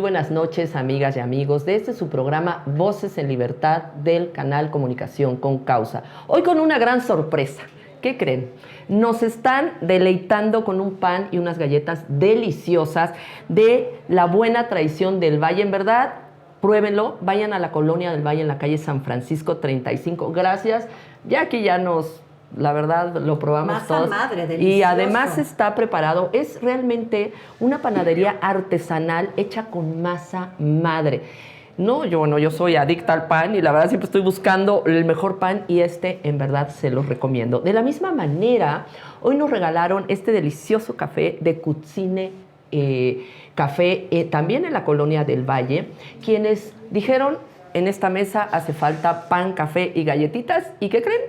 buenas noches, amigas y amigos de este su programa Voces en Libertad del canal Comunicación con Causa. Hoy con una gran sorpresa. ¿Qué creen? Nos están deleitando con un pan y unas galletas deliciosas de la buena tradición del Valle. En verdad, pruébenlo, vayan a la Colonia del Valle en la calle San Francisco 35. Gracias, ya que ya la verdad, lo probamos Masa todos. madre, delicioso. Y además está preparado. Es realmente una panadería artesanal hecha con masa madre. No, yo soy adicta al pan y la verdad siempre estoy buscando el mejor pan y en verdad se los recomiendo. De la misma manera, hoy nos regalaron este delicioso café de Cucine Café, también en la Colonia del Valle, quienes dijeron, en esta mesa hace falta pan, café y galletitas. ¿Y qué creen?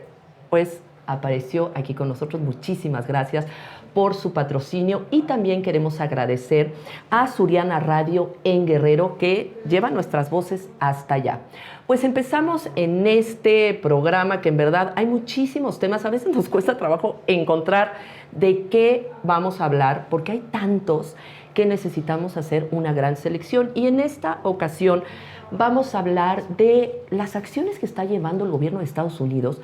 Pues apareció aquí con nosotros. Muchísimas gracias por su patrocinio y también queremos agradecer a Suriana Radio en Guerrero que lleva nuestras voces hasta allá. Pues empezamos en este programa que en verdad hay muchísimos temas, a veces nos cuesta trabajo encontrar de qué vamos a hablar porque hay tantos que necesitamos hacer una gran selección y en esta ocasión vamos a hablar de las acciones que está llevando el gobierno de Estados Unidos,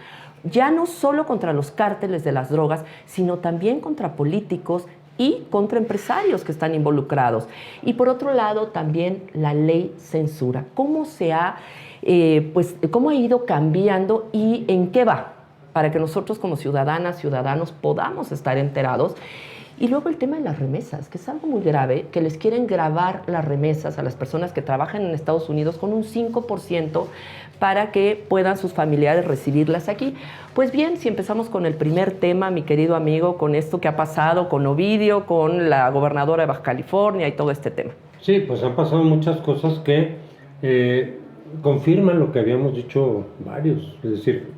ya no solo contra los cárteles de las drogas, sino también contra políticos y contra empresarios que están involucrados. Y por otro lado, también la ley censura. ¿Cómo cómo ha ido cambiando y en qué va? Para que nosotros como ciudadanas, ciudadanos podamos estar enterados. Y luego el tema de las remesas, que es algo muy grave, que les quieren gravar las remesas a las personas que trabajan en Estados Unidos con un 5% para que puedan sus familiares recibirlas aquí. Pues bien, si empezamos con el primer tema, mi querido amigo, con esto que ha pasado con Ovidio, con la gobernadora de Baja California y todo este tema. Sí, pues han pasado muchas cosas que confirman lo que habíamos dicho varios, es decir,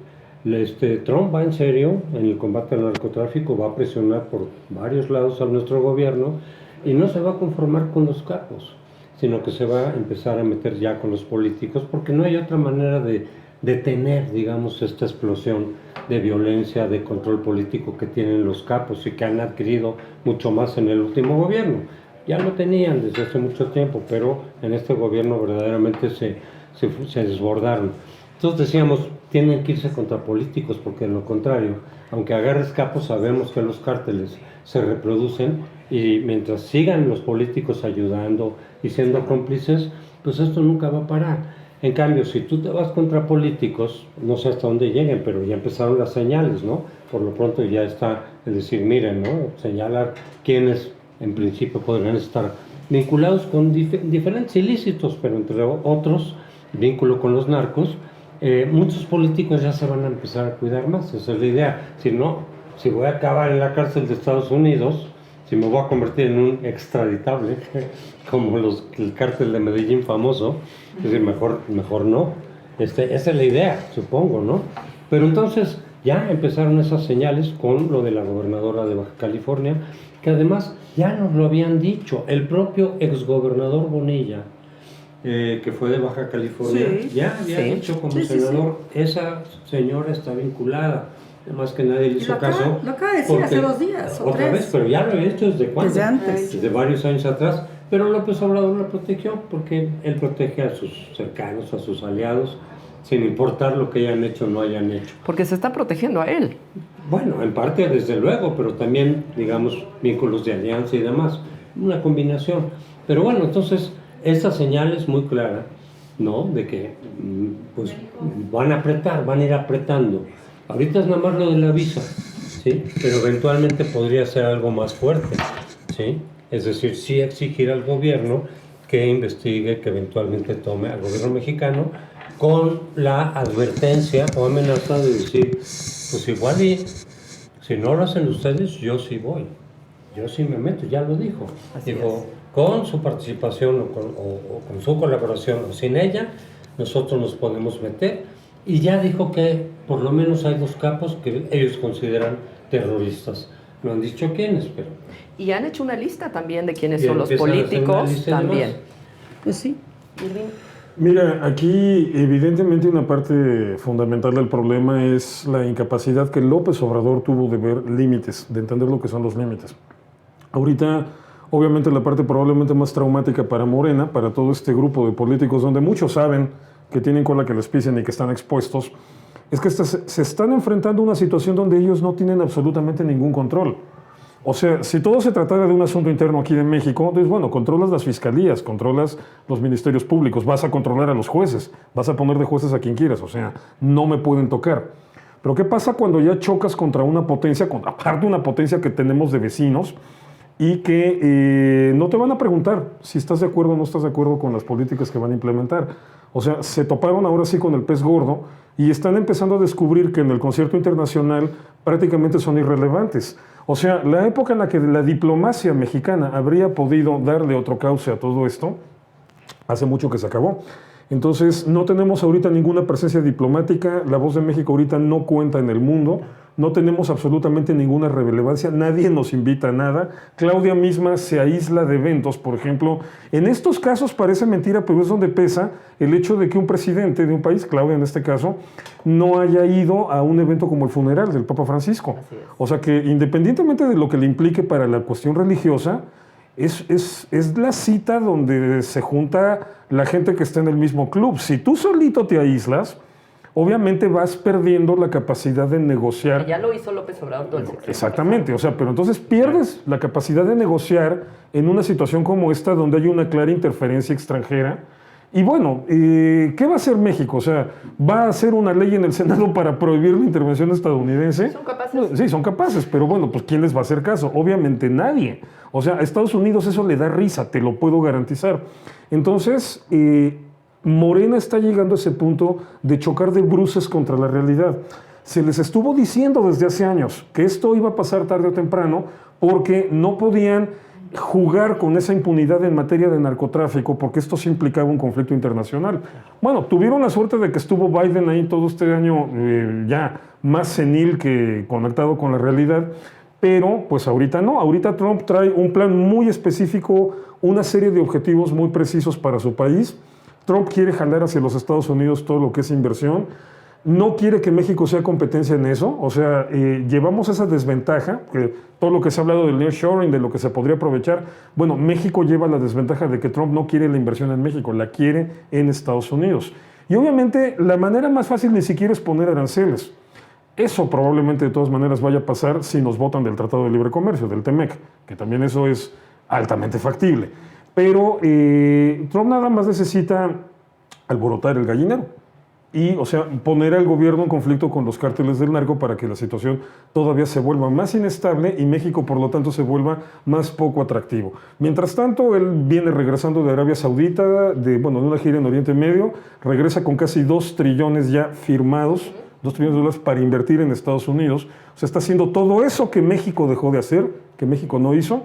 Trump va en serio en el combate al narcotráfico, va a presionar por varios lados a nuestro gobierno y no se va a conformar con los capos, sino que se va a empezar a meter ya con los políticos porque no hay otra manera de detener, digamos, esta explosión de violencia, de control político que tienen los capos y que han adquirido mucho más en el último gobierno. Ya lo tenían desde hace mucho tiempo, pero en este gobierno verdaderamente se desbordaron. Entonces decíamos, tienen que irse contra políticos porque en lo contrario, aunque agarres capos, sabemos que los cárteles se reproducen y mientras sigan los políticos ayudando y siendo cómplices, pues esto nunca va a parar. En cambio, si tú te vas contra políticos, no sé hasta dónde lleguen, pero ya empezaron las señales, ¿no? Por lo pronto ya está el decir, miren, ¿no? Señalar quiénes en principio podrían estar vinculados con diferentes ilícitos, pero entre otros, vínculo con los narcos. Muchos políticos ya se van a empezar a cuidar más, esa es la idea. Si no, si voy a acabar en la cárcel de Estados Unidos, si me voy a convertir en un extraditable, como el cártel de Medellín famoso, es decir, mejor no. Esa es la idea, supongo, ¿no? Pero entonces ya empezaron esas señales con lo de la gobernadora de Baja California, que además ya nos lo habían dicho, el propio exgobernador Bonilla, que fue de Baja California, ya había dicho como senador, esa señora está vinculada, más que nadie le hizo caso. Lo acaba de decir hace 2 días o otra 3. vez, pero ya lo había hecho desde cuándo, desde antes, desde varios años atrás, pero López Obrador la protegió porque él protege a sus cercanos, a sus aliados, sin importar lo que hayan hecho o no hayan hecho. Porque se está protegiendo a él. Bueno, en parte desde luego, pero también, digamos, vínculos de alianza y demás, una combinación. Pero bueno, entonces esta señal es muy clara, ¿no? De que pues van a apretar, van a ir apretando. Ahorita es nada más lo de la visa, ¿sí? Pero eventualmente podría ser algo más fuerte, ¿sí? Es decir, sí exigir al gobierno que investigue, que eventualmente tome al gobierno mexicano con la advertencia o amenaza de decir, pues igual y si no lo hacen ustedes, yo sí voy, yo sí me meto, ya lo dijo. Dijo, con su participación o con su colaboración o sin ella, nosotros nos podemos meter. Y ya dijo que por lo menos hay 2 capos que ellos consideran terroristas. No han dicho quiénes, pero... Y han hecho una lista también de quiénes son los políticos también. Pues sí. Mira, aquí evidentemente una parte fundamental del problema es la incapacidad que López Obrador tuvo de ver límites, de entender lo que son los límites. Ahorita Obviamente la parte probablemente más traumática para Morena, para todo este grupo de políticos donde muchos saben que tienen cola que les pisen y que están expuestos, es que se están enfrentando a una situación donde ellos no tienen absolutamente ningún control. O sea, si todo se tratara de un asunto interno aquí de México, entonces, bueno, controlas las fiscalías, controlas los ministerios públicos, vas a controlar a los jueces, vas a poner de jueces a quien quieras, o sea, no me pueden tocar. Pero ¿qué pasa cuando ya chocas contra una potencia, aparte una potencia que tenemos de vecinos, y que no te van a preguntar si estás de acuerdo o no estás de acuerdo con las políticas que van a implementar? O sea, se toparon ahora sí con el pez gordo y están empezando a descubrir que en el concierto internacional prácticamente son irrelevantes. O sea, la época en la que la diplomacia mexicana habría podido darle otro cauce a todo esto, hace mucho que se acabó. Entonces, no tenemos ahorita ninguna presencia diplomática, la voz de México ahorita no cuenta en el mundo, no tenemos absolutamente ninguna relevancia, nadie nos invita a nada. Claudia misma se aísla de eventos, por ejemplo. En estos casos parece mentira, pero es donde pesa el hecho de que un presidente de un país, Claudia en este caso, no haya ido a un evento como el funeral del Papa Francisco. O sea que independientemente de lo que le implique para la cuestión religiosa, es la cita donde se junta la gente que está en el mismo club. Si tú solito te aíslas, obviamente vas perdiendo la capacidad de negociar. Ya lo hizo López Obrador todo el sexenio. Exactamente, o sea, pero entonces pierdes la capacidad de negociar en una situación como esta donde hay una clara interferencia extranjera. Y bueno, ¿qué va a hacer México? O sea, ¿va a hacer una ley en el Senado para prohibir la intervención estadounidense? ¿Son capaces? Sí, son capaces, pero bueno, pues ¿quién les va a hacer caso? Obviamente nadie. O sea, a Estados Unidos eso le da risa, te lo puedo garantizar. Entonces, Morena está llegando a ese punto de chocar de bruces contra la realidad. Se les estuvo diciendo desde hace años que esto iba a pasar tarde o temprano porque no podían jugar con esa impunidad en materia de narcotráfico porque esto sí implicaba un conflicto internacional. Bueno, tuvieron la suerte de que estuvo Biden ahí todo este año ya más senil que conectado con la realidad, pero pues ahorita no. Ahorita Trump trae un plan muy específico, una serie de objetivos muy precisos para su país. Trump quiere jalar hacia los Estados Unidos todo lo que es inversión. No quiere que México sea competencia en eso, o sea, llevamos esa desventaja, que todo lo que se ha hablado del nearshoring, de lo que se podría aprovechar, bueno, México lleva la desventaja de que Trump no quiere la inversión en México, la quiere en Estados Unidos. Y obviamente la manera más fácil ni siquiera es poner aranceles. Eso probablemente de todas maneras vaya a pasar si nos votan del Tratado de Libre Comercio, del TEMEC, que también eso es altamente factible. Pero Trump nada más necesita alborotar el gallinero. Y, o sea, poner al gobierno en conflicto con los cárteles del narco para que la situación todavía se vuelva más inestable y México, por lo tanto, se vuelva más poco atractivo. Mientras tanto, él viene regresando de Arabia Saudita, de una gira en Oriente Medio, regresa con casi 2 trillones ya firmados, 2 trillones de dólares para invertir en Estados Unidos. O sea, está haciendo todo eso que México dejó de hacer, que México no hizo.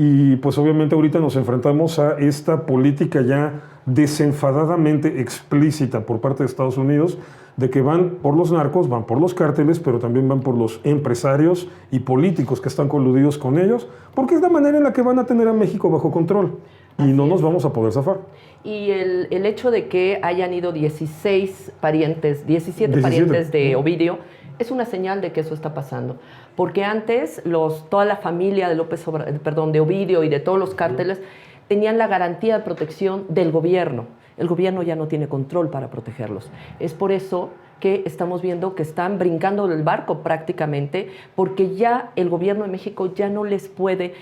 Y pues obviamente ahorita nos enfrentamos a esta política ya desenfadadamente explícita por parte de Estados Unidos de que van por los narcos, van por los cárteles, pero también van por los empresarios y políticos que están coludidos con ellos, porque es la manera en la que van a tener a México bajo control y no nos vamos a poder zafar. Y el hecho de que hayan ido 17 parientes de Ovidio es una señal de que eso está pasando. Porque antes toda la familia de de Ovidio y de todos los cárteles tenían la garantía de protección del gobierno. El gobierno ya no tiene control para protegerlos. Es por eso que estamos viendo que están brincando del barco prácticamente, porque ya el gobierno de México ya no les puede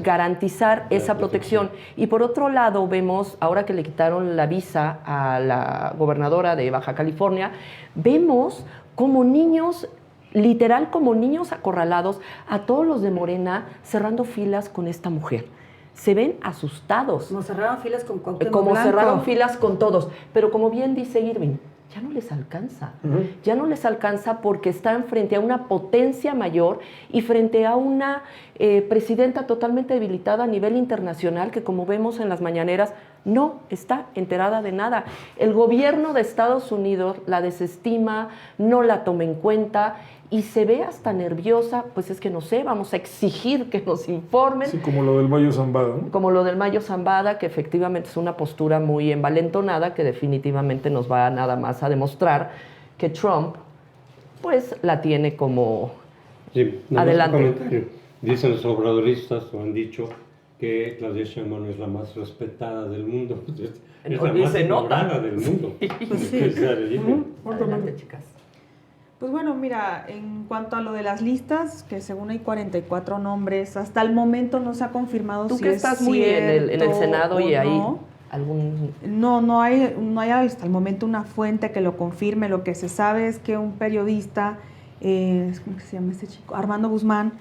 garantizar esa protección. Y por otro lado vemos, ahora que le quitaron la visa a la gobernadora de Baja California, vemos como niños, literal como niños acorralados, a todos los de Morena cerrando filas con esta mujer. Se ven asustados. Como cerraron filas con Cuauhtémoc Como Blanco. cerraron filas con todos. Pero como bien dice Irving, ya no les alcanza. Ya no les alcanza porque están frente a una potencia mayor y frente a una presidenta totalmente debilitada a nivel internacional que, como vemos en las mañaneras, no está enterada de nada. El gobierno de Estados Unidos la desestima, no la toma en cuenta y se ve hasta nerviosa. Pues es que no sé, vamos a exigir que nos informen. Sí, como lo del Mayo Zambada, ¿no? Como lo del Mayo Zambada, que efectivamente es una postura muy envalentonada que definitivamente nos va nada más a demostrar que Trump pues la tiene como sí, adelante. Dicen los obradoristas, o han dicho, que Claudia Sheinbaum es la más respetada del mundo. Es No, la y más se nota. ignorada del mundo. Pues sí. Que sea de libre. Adelante, chicas. Pues bueno, mira, en cuanto a lo de las listas, que según hay 44 nombres, hasta el momento no se ha confirmado Tú si que es estás muy en el cierto Senado y o ahí no. algún... No hay hasta el momento una fuente que lo confirme. Lo que se sabe es que un periodista, ¿cómo que se llama este chico? Armando Guzmán,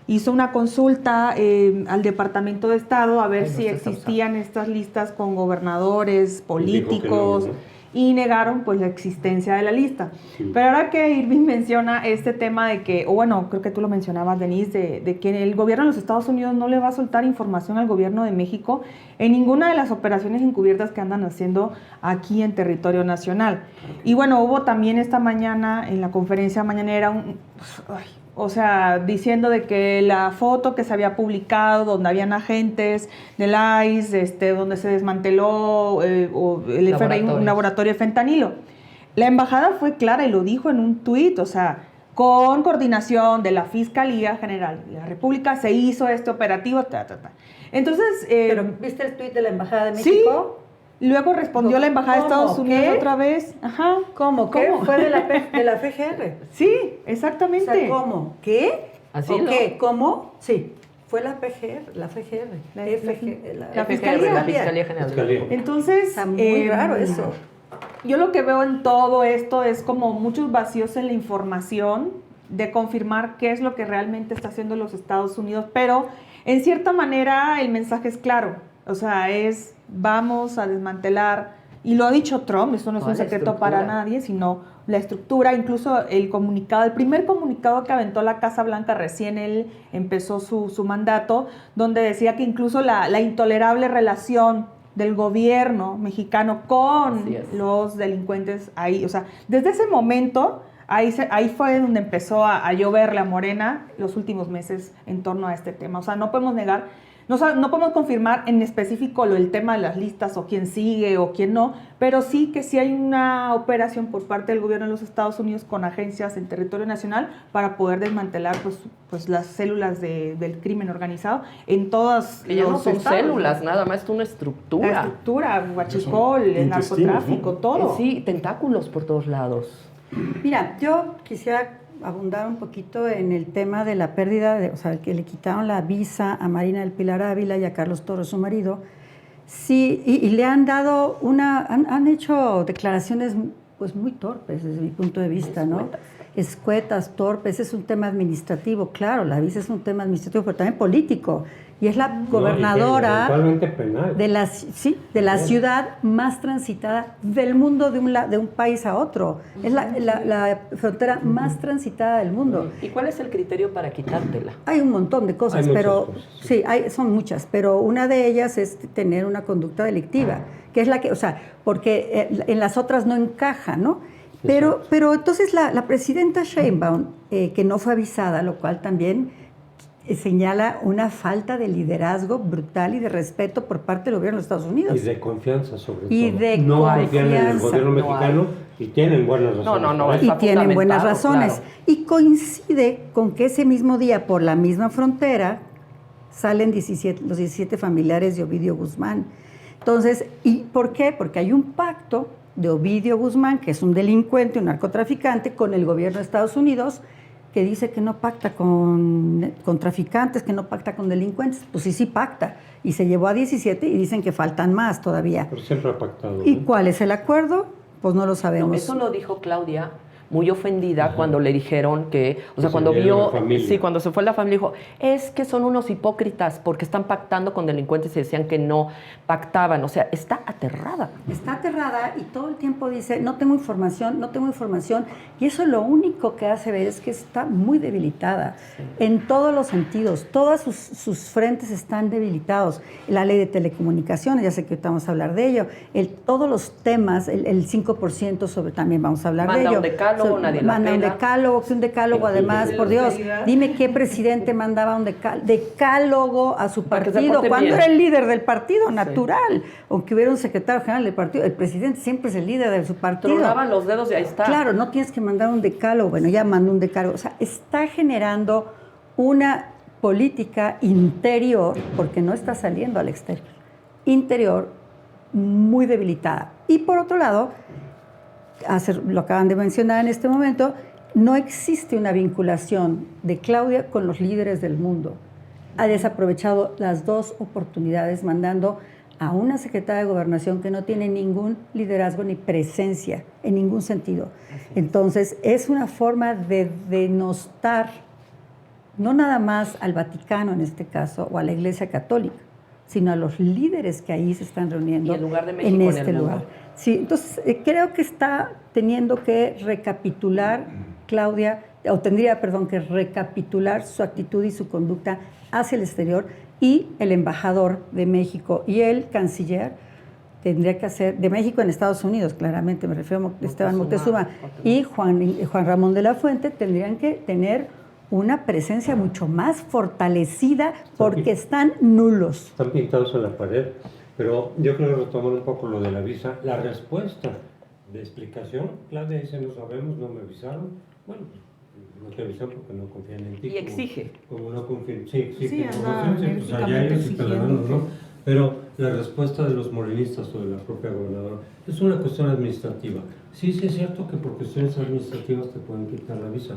hizo una consulta al Departamento de Estado a ver Ay, no si sé, existían estas listas con gobernadores, Dijo que no, políticos, ¿no? y negaron pues la existencia de la lista. Sí. Pero ahora que Irving menciona este tema de que, o bueno, creo que tú lo mencionabas, Denise, de que el gobierno de los Estados Unidos no le va a soltar información al gobierno de México en ninguna de las operaciones encubiertas que andan haciendo aquí en territorio nacional. Y bueno, hubo también esta mañana, en la conferencia mañanera, o sea, diciendo de que la foto que se había publicado, donde habían agentes del ICE, donde se desmanteló o el FBI, un laboratorio de fentanilo. La embajada fue clara y lo dijo en un tuit, o sea, con coordinación de la Fiscalía General de la República se hizo este operativo, Entonces, Pero, ¿viste el tuit de la Embajada de México? luego respondió la Embajada de Estados ¿Cómo? Unidos ¿Qué? otra vez. Ajá. ¿Cómo? ¿Qué? ¿Cómo? Fue de la FGR. Sí, O exactamente. sea, ¿cómo? ¿Qué? ¿Así, ¿O no? qué? ¿Cómo? Sí. Fue la FGR, la FGR. La Fiscalía. La Fiscalía General. Fiscalía. Entonces, Está muy raro eso. Yo lo que veo en todo esto es como muchos vacíos en la información de confirmar qué es lo que realmente está haciendo los Estados Unidos, pero en cierta manera el mensaje es claro, o sea, es vamos a desmantelar, y lo ha dicho Trump, eso no es Toda un la secreto estructura. para nadie, sino la estructura, incluso el comunicado, el primer comunicado que aventó la Casa Blanca recién él empezó su mandato, donde decía que incluso la intolerable relación del gobierno mexicano con Así es. los delincuentes ahí, o sea, desde ese momento, ahí fue donde empezó a lloverle a Morena los últimos meses en torno a este tema, o sea, no podemos negar, no podemos confirmar en específico el tema de las listas o quién sigue o quién no, pero sí que sí hay una operación por parte del gobierno de los Estados Unidos con agencias en territorio nacional para poder desmantelar pues las células del crimen organizado en todas Que ya no los son estados, células, ¿no? nada más es una estructura. La estructura, huachicol, el intestinos, narcotráfico, ¿no? todo. Sí, tentáculos por todos lados. Mira, yo quisiera abundar un poquito en el tema de la pérdida, o sea, que le quitaron la visa a Marina del Pilar Ávila y a Carlos Torres, su marido. Sí, y le han dado han hecho declaraciones pues muy torpes desde mi punto de vista, ¿no? Escuetas, torpes, es un tema administrativo, claro, la visa es un tema administrativo, pero también político. Y es la gobernadora Totalmente penal. de la ciudad más transitada del mundo, de un país a otro. Es la frontera más transitada del mundo. ¿Y cuál es el criterio para quitártela? Hay un montón de cosas, Hay muchas pero cosas, sí. sí, son muchas, pero una de ellas es tener una conducta delictiva, que es la que, o sea, porque en las otras no encaja, ¿no? Pero entonces la presidenta Sheinbaum, que no fue avisada, lo cual también señala una falta de liderazgo brutal y de respeto por parte del gobierno de Estados Unidos. Y de confianza, sobre Y todo. de no confían en el confianza. gobierno No mexicano y tienen buenas razones. no, para es Y eso. tienen buenas fundamentado, razones. claro. Y coincide con que ese mismo día, por la misma frontera, salen los 17 familiares de Ovidio Guzmán. Entonces, ¿y por qué? Porque hay un pacto de Ovidio Guzmán, que es un delincuente, un narcotraficante, con el gobierno de Estados Unidos, que dice que no pacta con traficantes, que no pacta con delincuentes. Pues sí pacta. Y se llevó a 17 y dicen que faltan más todavía. Pero siempre ha pactado. ¿Y ¿no? cuál es el acuerdo? Pues no lo sabemos. No, eso lo dijo Claudia, muy ofendida cuando le dijeron que, o sea, se cuando vieron vio, la familia. sí, cuando se fue la familia, dijo, es que son unos hipócritas porque están pactando con delincuentes y decían que no pactaban, o sea, está aterrada. Está aterrada y todo el tiempo dice, no tengo información, y eso lo único que hace ver es que está muy debilitada en todos los sentidos, todos sus frentes están debilitados. La ley de telecomunicaciones, ya sé que ahorita vamos a hablar de ello, todos los temas, el 5% sobre también vamos a hablar Manda de ello. un decálogo, nadie la Manda un pela. decálogo, que un decálogo además, por Dios, dime qué presidente mandaba un decálogo a su Para que se partido, porte cuando bien. era el líder del partido, natural, aunque hubiera un secretario general del partido, el presidente siempre es el líder de su partido. Tronaban los dedos y ahí está. Claro, no tienes que mandar un decálogo, bueno, ya mandó un decálogo, o sea, está generando una política interior, porque no está saliendo al exterior, interior muy debilitada. Y por otro lado, lo acaban de mencionar en este momento, no existe una vinculación de Claudia con los líderes del mundo. Ha desaprovechado las dos oportunidades mandando a una secretaria de Gobernación que no tiene ningún liderazgo ni presencia en ningún sentido. Entonces, es una forma de denostar no nada más al Vaticano en este caso, o a la Iglesia Católica, sino a los líderes que ahí se están reuniendo y el lugar de México en en este el lugar. mundo. Sí, entonces creo que está teniendo que recapitular Claudia, o tendría, perdón, que recapitular su actitud y su conducta hacia el exterior, y el embajador de México y el canciller tendría que hacer, de México en Estados Unidos, claramente, me refiero a Esteban Moctezuma, y Juan Ramón de la Fuente tendrían que tener una presencia mucho más fortalecida porque están nulos. Están pintados en la pared. Pero yo creo que retomar un poco lo de la visa. La respuesta de explicación, Claudia dice, no sabemos, no me avisaron. Bueno, no te avisan porque no confían en ti. Y exige. Como no confían, sí, Sí, como anda confían, pues allá enérgicamente ellos y te la dan, exigiendo. ¿no? Pero la respuesta de los morenistas o de la propia gobernadora es una cuestión administrativa. Sí, sí es cierto que por cuestiones administrativas te pueden quitar la visa.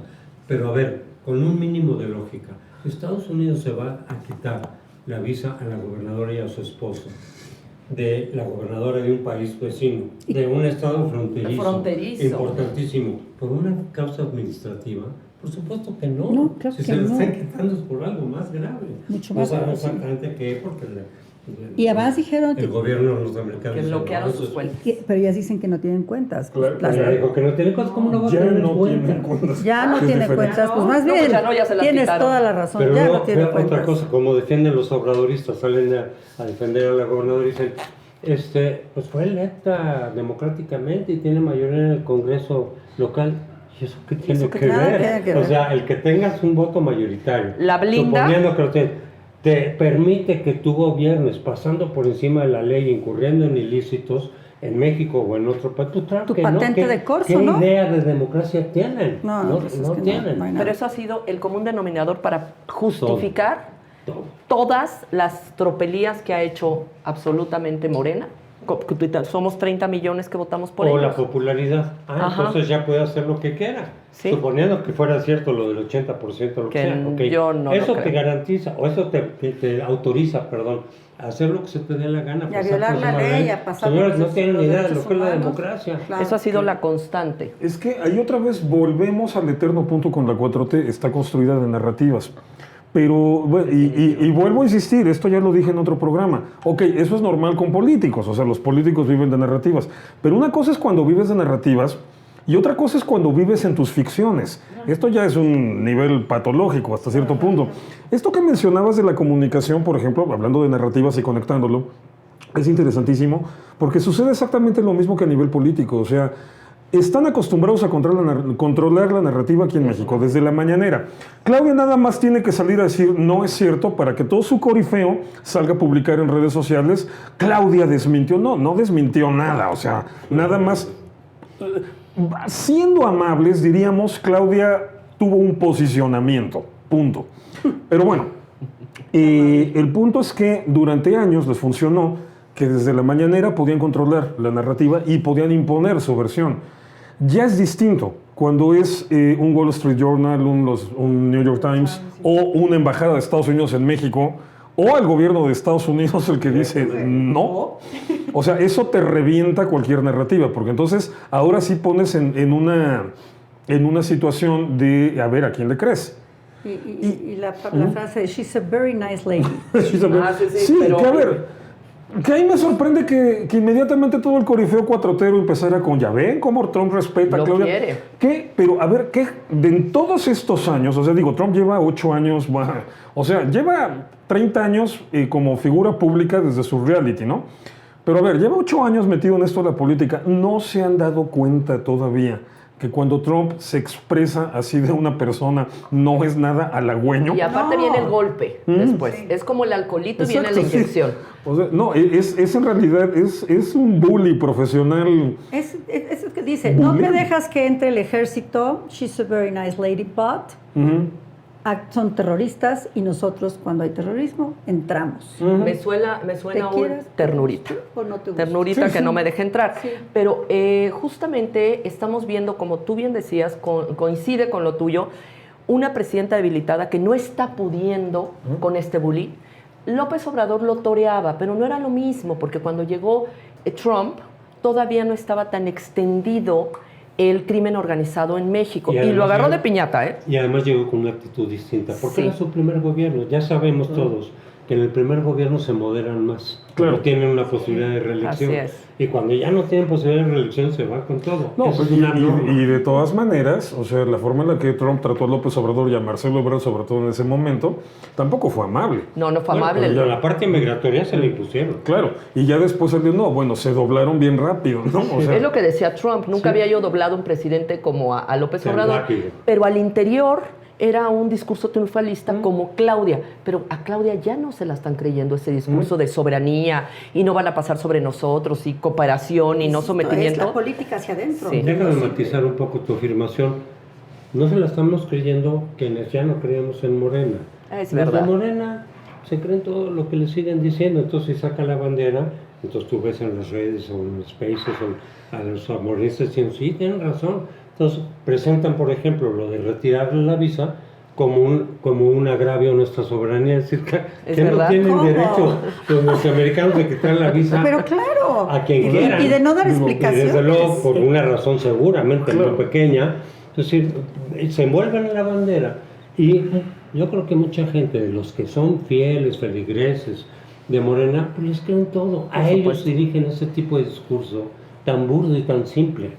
Pero a ver, con un mínimo de lógica, Estados Unidos se va a quitar la visa a la gobernadora y a su esposo, de la gobernadora de un país vecino, de un estado fronterizo, importantísimo, por una causa administrativa. Por supuesto que no. No, claro si que se lo no. están quitando es por algo más grave. Mucho no más grave, sabemos sí. exactamente qué, porque Y además dijeron el que, gobierno norteamericano Que dice, bloquearon no, sus eso es- cuentas. pero ellas dicen que no tienen cuentas. Claro, Las- Ya dijo que no tiene cosas, ¿cómo no va a Ya tener no cuentas? tienen cuentas. Ya no Es tiene diferente. cuentas, pues No, más no, bien, pues ya no, ya se las tienes quitaron. toda la razón, Pero ya luego, no tiene vea cuentas. otra cosa, como defienden los obradoristas, salen a defender a la gobernadora y dicen, pues fue electa democráticamente y tiene mayoría en el Congreso local. ¿Y eso qué tiene Eso que que nada ver? tiene que O ver. sea, el que tengas un voto mayoritario, La blinda. suponiendo que lo tienes, te permite que tú gobiernes pasando por encima de la ley, incurriendo en ilícitos en México o en otro país. Claro Tu que no. patente ¿Qué- de corso, ¿Qué ¿no? idea de democracia tienen? No, pues es que tienen. no hay nada. Pero eso ha sido el común denominador para justificar Todo. todas las tropelías que ha hecho absolutamente Morena. Somos 30 millones que votamos por O ellos. la popularidad. Ajá. Entonces ya puede hacer lo que quiera. Sí. Suponiendo que fuera cierto lo del 80%, lo que Que sea. ok. yo no lo Eso te creo. garantiza, o eso te autoriza, perdón, a hacer lo que se te dé la gana. Y a pasar violar por la encima de ley, él. a pasar Señores, por no los tienen ni idea de derechos lo que es la humanos. democracia. Claro. Eso ha sido la constante. Es que ahí otra vez volvemos al eterno punto con la 4T, está construida de narrativas. Pero, bueno, y vuelvo a insistir, esto ya lo dije en otro programa. Ok, eso es normal con políticos, o sea, los políticos viven de narrativas. Pero una cosa es cuando vives de narrativas y otra cosa es cuando vives en tus ficciones. Esto ya es un nivel patológico hasta cierto punto. Esto que mencionabas de la comunicación, por ejemplo, hablando de narrativas y conectándolo, es interesantísimo porque sucede exactamente lo mismo que a nivel político. O sea, están acostumbrados a controlar la narrativa aquí en México, desde la mañanera. Claudia nada más tiene que salir a decir no es cierto para que todo su corifeo salga a publicar en redes sociales. Claudia desmintió. No desmintió nada. O sea, nada más. Siendo amables, diríamos, Claudia tuvo un posicionamiento. Punto. Pero bueno, el punto es que durante años les funcionó que desde la mañanera podían controlar la narrativa y podían imponer su versión. Ya es distinto cuando es un Wall Street Journal, un New York Times o una embajada de Estados Unidos en México o el gobierno de Estados Unidos el que dice no. O sea, eso te revienta cualquier narrativa, porque entonces ahora sí pones en una situación de a ver a quién le crees. Y la frase de she's a very nice lady. sí, pero- que a ver, que ahí me sorprende que inmediatamente todo el corifeo cuatrotero empezara con, ya ven cómo Trump respeta a Lo Claudia. quiere. ¿Qué? Pero a ver, ¿qué? En todos estos años, o sea, digo, Trump lleva 8 años, o sea, lleva 30 años como figura pública desde su reality, ¿no? Pero a ver, lleva 8 años metido en esto de la política, no se han dado cuenta todavía que cuando Trump se expresa así de una persona no es nada halagüeño. Y aparte No. viene el golpe después. Es como el alcoholito y viene la Exacto, sí. inyección. O sea, no, es en realidad, es un bully profesional. Es lo que dice, no me dejas que entre el ejército, she's a very nice lady, but son terroristas y nosotros cuando hay terrorismo entramos. Me suena un quieres? ternurita. ¿O no te gusta? Ternurita Sí, que sí. no me deje entrar. Sí. Pero justamente estamos viendo, como tú bien decías, coincide con lo tuyo, una presidenta debilitada que no está pudiendo con este bully. López Obrador lo toreaba, pero no era lo mismo, porque cuando llegó Trump todavía no estaba tan extendido el crimen organizado en México. Y lo agarró de piñata, ¿eh? Y además llegó con una actitud distinta, porque Sí. era su primer gobierno. Ya sabemos todos que en el primer gobierno se moderan más, Claro. no tienen una posibilidad de reelección. Así es. Y cuando ya no tienen posibilidad de reelección, se va con todo. No, Eso es y, una norma. y de todas maneras, o sea, la forma en la que Trump trató a López Obrador y a Marcelo Ebrard, sobre todo en ese momento, tampoco fue amable. No fue Bueno, amable. pero la parte migratoria se le impusieron. Claro, y ya después salió, no, bueno, se doblaron bien rápido, ¿no? O sea, Es lo que decía Trump, nunca había yo doblado un presidente como a López Tan Obrador, rápido. pero al interior era un discurso triunfalista como Claudia, pero a Claudia ya no se la están creyendo ese discurso de soberanía y no van a pasar sobre nosotros y cooperación y no Es sometimiento. la política hacia adentro. Sí. Déjame matizar un poco tu afirmación. No se la estamos creyendo quienes ya no creemos en Morena. Es Los verdad. de Morena se creen todo lo que le siguen diciendo. Entonces, si saca la bandera, entonces tú ves en las redes o en los spaces o a los morenistas diciendo, sí, tienen razón. Entonces, presentan, por ejemplo, lo de retirarle la visa como un agravio a nuestra soberanía. Es decir, Es que no verdad. tienen ¿Cómo? derecho los norteamericanos de quitar la visa Pero claro. a quien quieran. Y de no dar Y explicaciones. desde luego, por una razón seguramente Claro. muy pequeña, es decir, se envuelven en la bandera. Y yo creo que mucha gente, de los que son fieles, feligreses de Morena, pues les creen todo. A ellos dirigen ese tipo de discurso tan burdo y tan simple.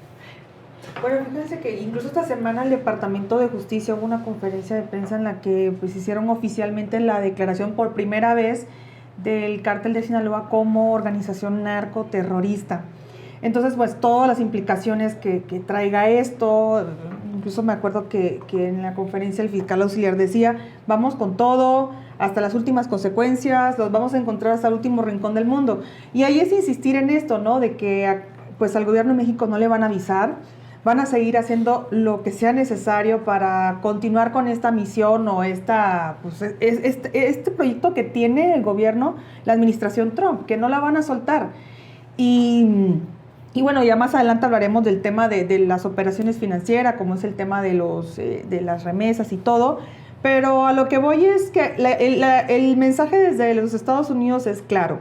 Bueno, fíjense que incluso esta semana el Departamento de Justicia hubo una conferencia de prensa en la que pues hicieron oficialmente la declaración por primera vez del Cártel de Sinaloa como organización narcoterrorista. Entonces, pues todas las implicaciones que traiga esto, incluso me acuerdo que en la conferencia el fiscal auxiliar decía, vamos con todo, hasta las últimas consecuencias, los vamos a encontrar hasta el último rincón del mundo. Y ahí es insistir en esto, ¿no? De que pues al gobierno de México no le van a avisar, van a seguir haciendo lo que sea necesario para continuar con esta misión o este proyecto que tiene el gobierno, la administración Trump, que no la van a soltar. Y bueno, ya más adelante hablaremos del tema de las operaciones financieras, como es el tema de las remesas y todo, pero a lo que voy es que el mensaje desde los Estados Unidos es claro.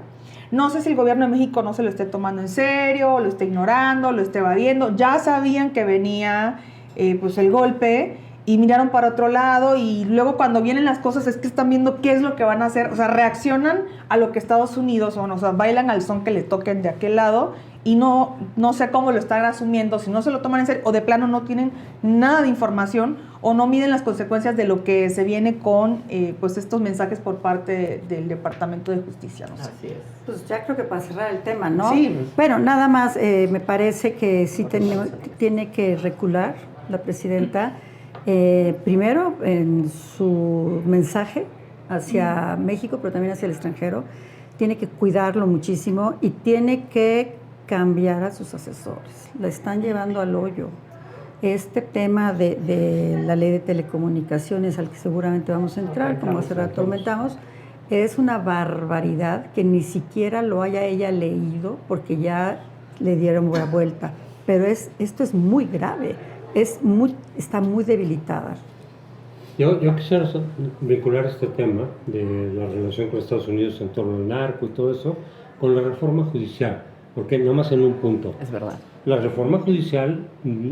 No sé si el gobierno de México no se lo esté tomando en serio, lo esté ignorando, lo esté evadiendo. Ya sabían que venía pues el golpe y miraron para otro lado y luego cuando vienen las cosas es que están viendo qué es lo que van a hacer. O sea, reaccionan a lo que Estados Unidos, o sea, bailan al son que le toquen de aquel lado y no sé cómo lo están asumiendo, si no se lo toman en serio o de plano no tienen nada de información o no miden las consecuencias de lo que se viene con pues estos mensajes por parte del Departamento de Justicia. No sé. Así es. Pues ya creo que para cerrar el tema, ¿no? Sí. Bueno, nada más me parece que sí tiene que recular la presidenta, primero en su mensaje hacia México, pero también hacia el extranjero. Tiene que cuidarlo muchísimo y tiene que cambiar a sus asesores. La están llevando al hoyo. Este tema de la ley de telecomunicaciones, al que seguramente vamos a entrar, como hace rato comentamos, es una barbaridad que ni siquiera lo haya ella leído porque ya le dieron buena vuelta. Pero esto es muy grave, está muy debilitada. Yo quisiera vincular este tema de la relación con Estados Unidos en torno al narco y todo eso con la reforma judicial, porque nada más en un punto. Es verdad. La reforma judicial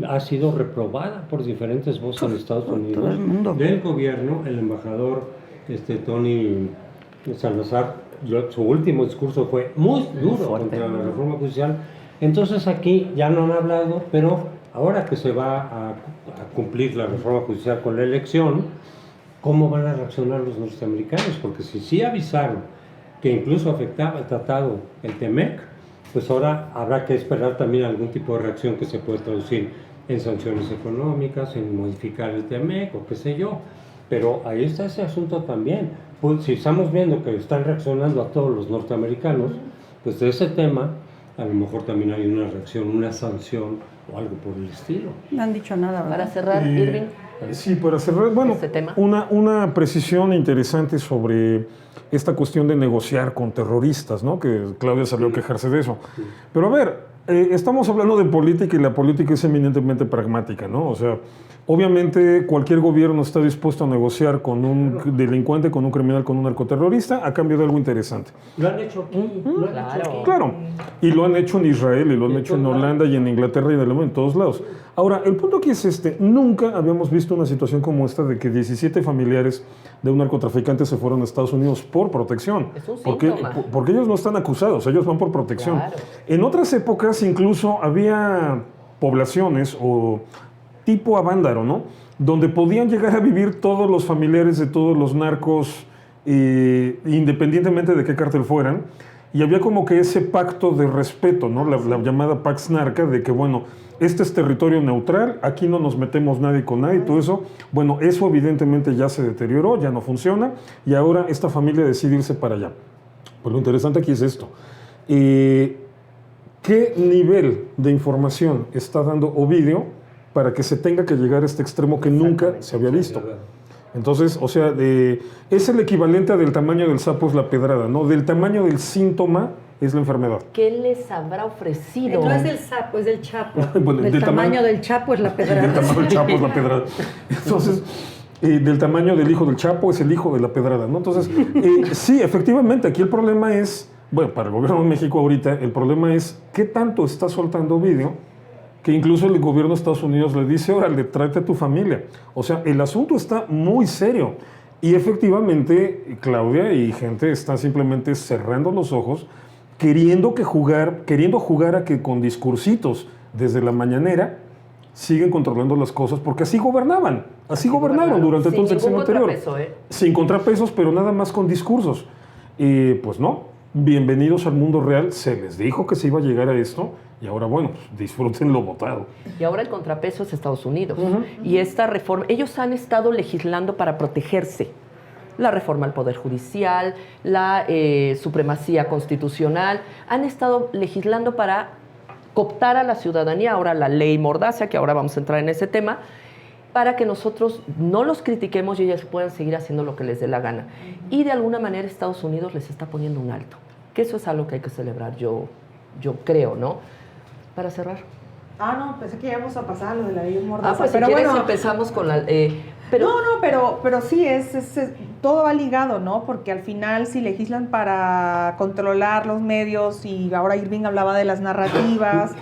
ha sido reprobada por diferentes voces en Estados Unidos, todo el mundo. del gobierno. El embajador Tony Salazar, su último discurso fue muy duro fuerte. contra la reforma judicial. Entonces aquí ya no han hablado, pero ahora que se va a cumplir la reforma judicial con la elección, ¿cómo van a reaccionar los norteamericanos? Porque si sí avisaron que incluso afectaba el tratado, el TEMEC, pues ahora habrá que esperar también algún tipo de reacción que se puede traducir en sanciones económicas, en modificar el TEMEC o qué sé yo. Pero ahí está ese asunto también. Pues si estamos viendo que están reaccionando a todos los norteamericanos, pues de ese tema a lo mejor también hay una reacción, una sanción o algo por el estilo. No han dicho nada, ¿verdad? Para cerrar, Irving. Sí, para cerrar, bueno, Este tema. una precisión interesante sobre esta cuestión de negociar con terroristas, ¿no? Que Claudia salió a quejarse de eso. Pero a ver, estamos hablando de política y la política es eminentemente pragmática, ¿no? O sea, obviamente cualquier gobierno está dispuesto a negociar con un delincuente, con un criminal, con un narcoterrorista a cambio de algo interesante. Lo han hecho aquí, lo han hecho aquí. Claro, y lo han hecho en Israel, y lo han hecho en Holanda, y en Inglaterra, y en Alemania, en todos lados. Ahora, el punto aquí es este, nunca habíamos visto una situación como esta de que 17 familiares de un narcotraficante se fueron a Estados Unidos por protección. Es un porque, síntoma. porque ellos no están acusados, ellos van por protección. Claro. En otras épocas incluso había poblaciones o tipo Avándaro, ¿no? Donde podían llegar a vivir todos los familiares de todos los narcos, independientemente de qué cártel fueran, y había como que ese pacto de respeto, ¿no? La llamada Pax Narca, de que, bueno, este es territorio neutral, aquí no nos metemos nadie con nadie, todo eso. Bueno, eso evidentemente ya se deterioró, ya no funciona, y ahora esta familia decide irse para allá. Pues lo interesante aquí es esto. ¿Qué nivel de información está dando Ovidio para que se tenga que llegar a este extremo que nunca se había visto? Entonces, o sea, es el equivalente a del tamaño del sapo es la pedrada, ¿no? Del tamaño del síntoma es la enfermedad. ¿Qué les habrá ofrecido? No es del sapo, es del chapo. Bueno, del tamaño del chapo es la Del pedrada. tamaño del chapo es la pedrada. Entonces, del tamaño del hijo del chapo es el hijo de la pedrada, ¿no? Entonces, sí, efectivamente, aquí el problema es, bueno, para el gobierno de México ahorita, el problema es qué tanto está soltando Ovidio, que incluso el gobierno de Estados Unidos le dice, órale, tráete a tu familia. O sea, el asunto está muy serio. Y efectivamente, Claudia y gente están simplemente cerrando los ojos, queriendo jugar a que con discursitos desde la mañanera siguen controlando las cosas, porque así gobernaban, así gobernaron durante todo el sexenio anterior. Sin contrapesos, pero nada más con discursos. Y pues no, bienvenidos al mundo real, se les dijo que se iba a llegar a esto, y ahora bueno, pues, disfruten lo votado. Y ahora el contrapeso es Estados Unidos. Y esta reforma, ellos han estado legislando para protegerse. La reforma al Poder Judicial, la supremacía constitucional, han estado legislando para cooptar a la ciudadanía, ahora la ley Mordaza, que ahora vamos a entrar en ese tema, para que nosotros no los critiquemos y ellos puedan seguir haciendo lo que les dé la gana. Y de alguna manera Estados Unidos les está poniendo un alto, que eso es algo que hay que celebrar, yo creo, ¿no? Para cerrar. No, pensé que íbamos a pasar a lo de la ley Mordaza. Pues pero si quieres bueno, empezamos con la... pero sí, todo va ligado, ¿no? Porque al final si legislan para controlar los medios, y ahora Irving hablaba de las narrativas,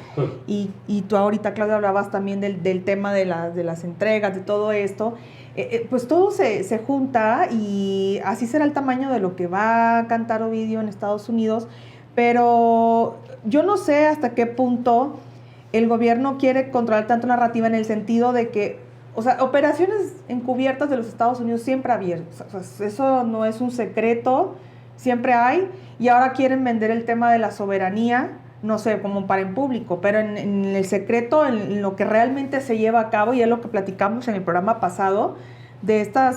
y tú ahorita, Claudia, hablabas también del tema de las entregas, de todo esto, pues todo se junta, y así será el tamaño de lo que va a cantar Ovidio en Estados Unidos, pero yo no sé hasta qué punto el gobierno quiere controlar tanto narrativa, en el sentido de que, o sea, operaciones encubiertas de los Estados Unidos siempre ha habido. O sea, eso no es un secreto, siempre hay, y ahora quieren vender el tema de la soberanía, no sé, como para en público, pero en el secreto, en lo que realmente se lleva a cabo, y es lo que platicamos en el programa pasado, de estos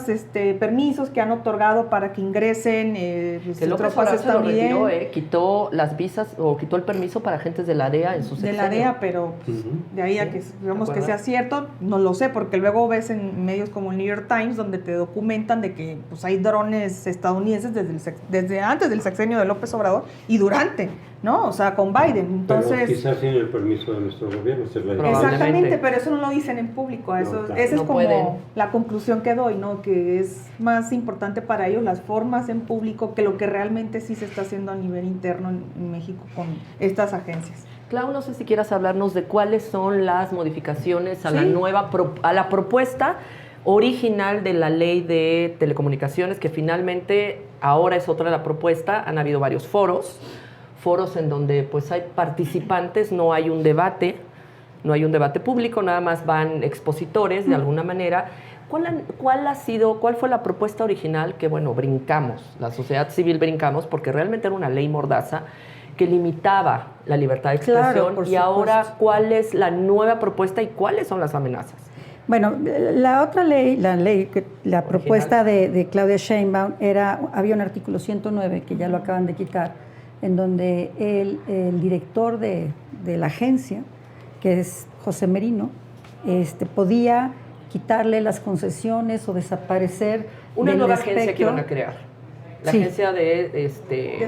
permisos que han otorgado para que ingresen que López Obrador se lo retiró, quitó las visas o quitó el permiso para agentes de la DEA en su sexenio. De la DEA, pero pues, de ahí a que digamos que sea cierto, no lo sé, porque luego ves en medios como el New York Times, donde te documentan de que pues, hay drones estadounidenses desde antes del sexenio de López Obrador y durante, ¿no? O sea, con Biden. Entonces, pero quizás sin el permiso de nuestro gobierno. Exactamente, pero eso no lo dicen en público. Eso, claro. Esa es No como pueden. la conclusión que doy, ¿no? Que es más importante para ellos las formas en público que lo que realmente sí se está haciendo a nivel interno en México con estas agencias. Clau, no sé si quieras hablarnos de cuáles son las modificaciones a la Sí. nueva a la propuesta original de la ley de telecomunicaciones, que finalmente ahora es otra la propuesta. Han habido varios foros en donde pues hay participantes, no hay un debate público, nada más van expositores de alguna manera. ¿Cuál fue la propuesta original que, bueno, brincamos, la sociedad civil brincamos, porque realmente era una ley mordaza que limitaba la libertad de expresión? Claro, por y ahora, supuesto. ¿cuál es la nueva propuesta y cuáles son las amenazas? Bueno, la otra ley, la propuesta de Claudia Sheinbaum había un artículo 109 que ya lo acaban de quitar, en donde el director de la agencia, que es José Merino, podía quitarle las concesiones o desaparecer Una del nueva agencia que espectro. iban a crear. La Sí. agencia de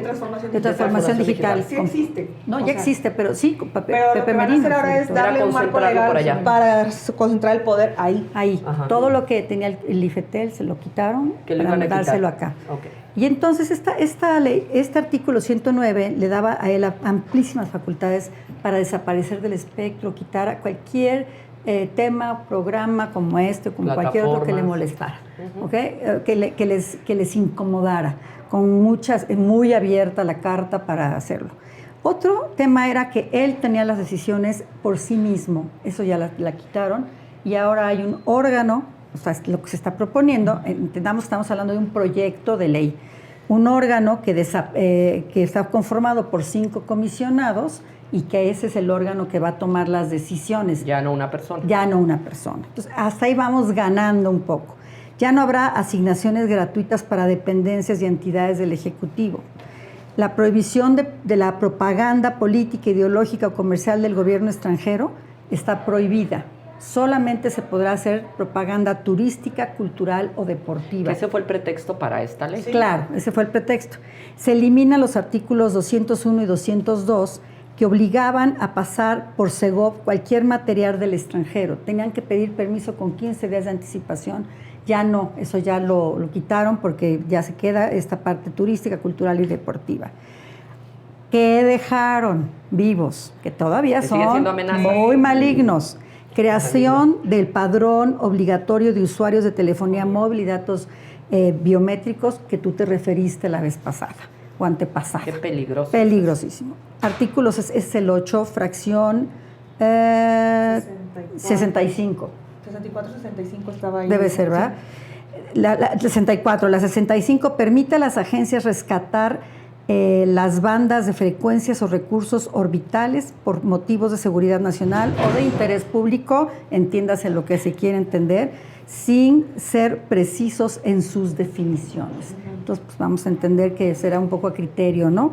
transformación De transformación digital. Sí existe. No, O ya sea, existe, pero sí, pero lo que van a hacer ahora es Era darle un marco concentrarlo por legal allá. para concentrar el poder ahí. Ahí, Ajá. todo lo que tenía el IFETEL se lo quitaron Que lo para iban a quitar. dárselo acá. Ok. Y entonces esta ley, este artículo 109 le daba a él amplísimas facultades para desaparecer del espectro, quitar a cualquier tema, programa como este, como cualquier otro que le Plataformas. molestara, ¿ok? Que les incomodara, con muy abierta la carta para hacerlo. Otro tema era que él tenía las decisiones por sí mismo, eso ya la quitaron, y ahora hay un órgano, o sea, lo que se está proponiendo, entendamos, estamos hablando de un proyecto de ley, un órgano que está conformado por 5 comisionados y que ese es el órgano que va a tomar las decisiones. Ya no una persona. Ya no una persona. Entonces, hasta ahí vamos ganando un poco. Ya no habrá asignaciones gratuitas para dependencias y entidades del Ejecutivo. La prohibición de la propaganda política, ideológica o comercial del gobierno extranjero está prohibida. Solamente se podrá hacer propaganda turística, cultural o deportiva. Ese fue el pretexto para esta ley. Sí. Claro, ese fue el pretexto. Se eliminan los artículos 201 y 202 que obligaban a pasar por Segov cualquier material del extranjero. Tenían que pedir permiso con 15 días de anticipación. Ya no, eso ya lo quitaron porque ya se queda esta parte turística, cultural y deportiva. ¿Qué dejaron vivos? Que todavía Que sigue son siendo amenaza. muy malignos. Creación del padrón obligatorio de usuarios de telefonía móvil y datos biométricos que tú te referiste la vez pasada o antepasada. Qué peligroso. Peligrosísimo. Artículos es el 8, fracción 65. 64, 65 estaba ahí. Debe ser, ¿verdad? La 64. La 65 permite a las agencias rescatar las bandas de frecuencias o recursos orbitales por motivos de seguridad nacional o de interés público, entiéndase lo que se quiere entender, sin ser precisos en sus definiciones. Entonces, pues vamos a entender que será un poco a criterio, ¿no?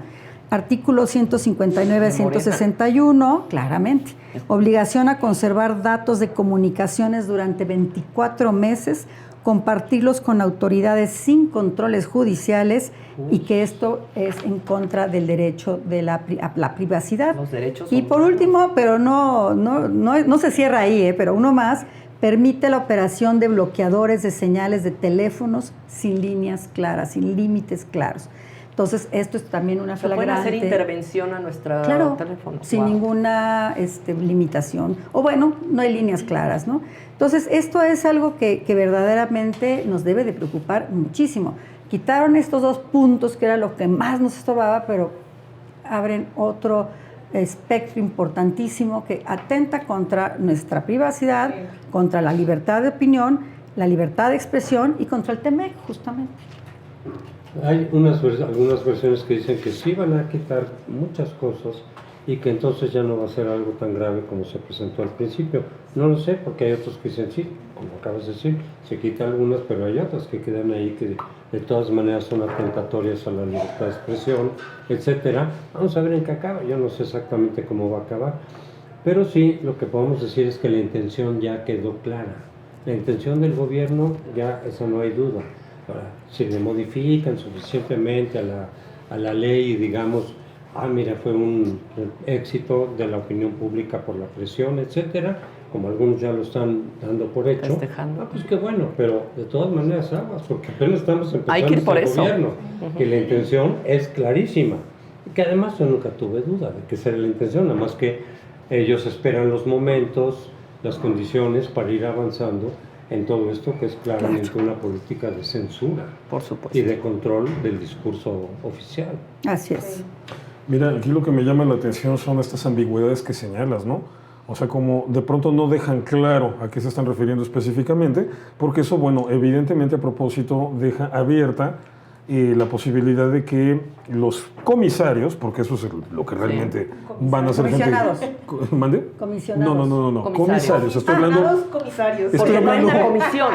Artículo 159 a 161, claramente. Obligación a conservar datos de comunicaciones durante 24 meses, compartirlos con autoridades sin controles judiciales y que esto es en contra del derecho de la privacidad. Los derechos Y son por humanos. último, pero no se cierra ahí, pero uno más, permite la operación de bloqueadores de señales de teléfonos sin líneas claras, sin límites claros. Entonces, esto es también una Se pueden hacer flagrante. intervención a nuestro teléfono. Sin Wow. ninguna limitación. O bueno, no hay líneas claras, ¿no? Entonces, esto es algo que verdaderamente nos debe de preocupar muchísimo. Quitaron estos 2 puntos, que era lo que más nos estorbaba, pero abren otro espectro importantísimo que atenta contra nuestra privacidad, contra la libertad de opinión, la libertad de expresión y contra el TEMEC, justamente. Hay algunas versiones que dicen que sí van a quitar muchas cosas y que entonces ya no va a ser algo tan grave como se presentó al principio. No lo sé, porque hay otros que dicen sí, como acabas de decir, se quitan algunas, pero hay otras que quedan ahí que de todas maneras son atentatorias a la libertad de expresión, etcétera. Vamos a ver en qué acaba. Yo no sé exactamente cómo va a acabar, pero sí lo que podemos decir es que la intención ya quedó clara. La intención del gobierno, ya eso no hay duda. Ahora, si le modifican suficientemente a la ley y digamos, mira, fue un éxito de la opinión pública por la presión, etcétera, como algunos ya lo están dando por hecho, Festejando. pues qué bueno, pero de todas maneras aguas, porque apenas estamos empezando Hay que ir por este eso. gobierno, y la intención es clarísima, y que además yo nunca tuve duda de que será la intención, nada más que ellos esperan los momentos, las condiciones para ir avanzando en todo esto que es claramente una política de censura Por supuesto. y de control del discurso oficial. Así es. Mira, aquí lo que me llama la atención son estas ambigüedades que señalas, ¿no? O sea, como de pronto no dejan claro a qué se están refiriendo específicamente, porque eso, bueno, evidentemente a propósito deja abierta la posibilidad de que los comisarios, porque eso es lo que realmente van a ser Comisionados. ¿Mande? Comisionados. No. Comisarios. Comisarios. Estoy hablando, Los comisarios. Estoy Porque no hay hablando- una comisión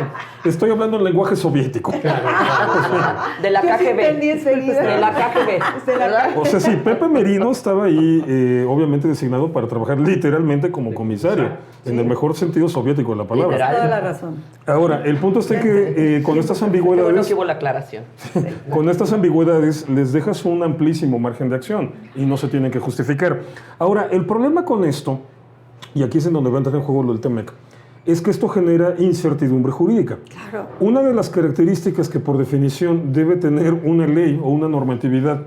estoy hablando en lenguaje soviético. de la Yo sí KGB. entendí enseguida. De la KGB. De la ¿verdad? O sea, sí, Pepe Merino estaba ahí, obviamente designado para trabajar literalmente como comisario, en el mejor sentido soviético de la palabra. Literal. Toda la razón. Ahora, el punto está que con estas Qué bueno ambigüedades, que hubo la aclaración. con estas ambigüedades les dejas un amplísimo margen de acción y no se tienen que justificar. Ahora, el problema con esto, y aquí es en donde va a entrar en juego lo del TEMEC, es que esto genera incertidumbre jurídica. Claro. Una de las características que por definición debe tener una ley o una normatividad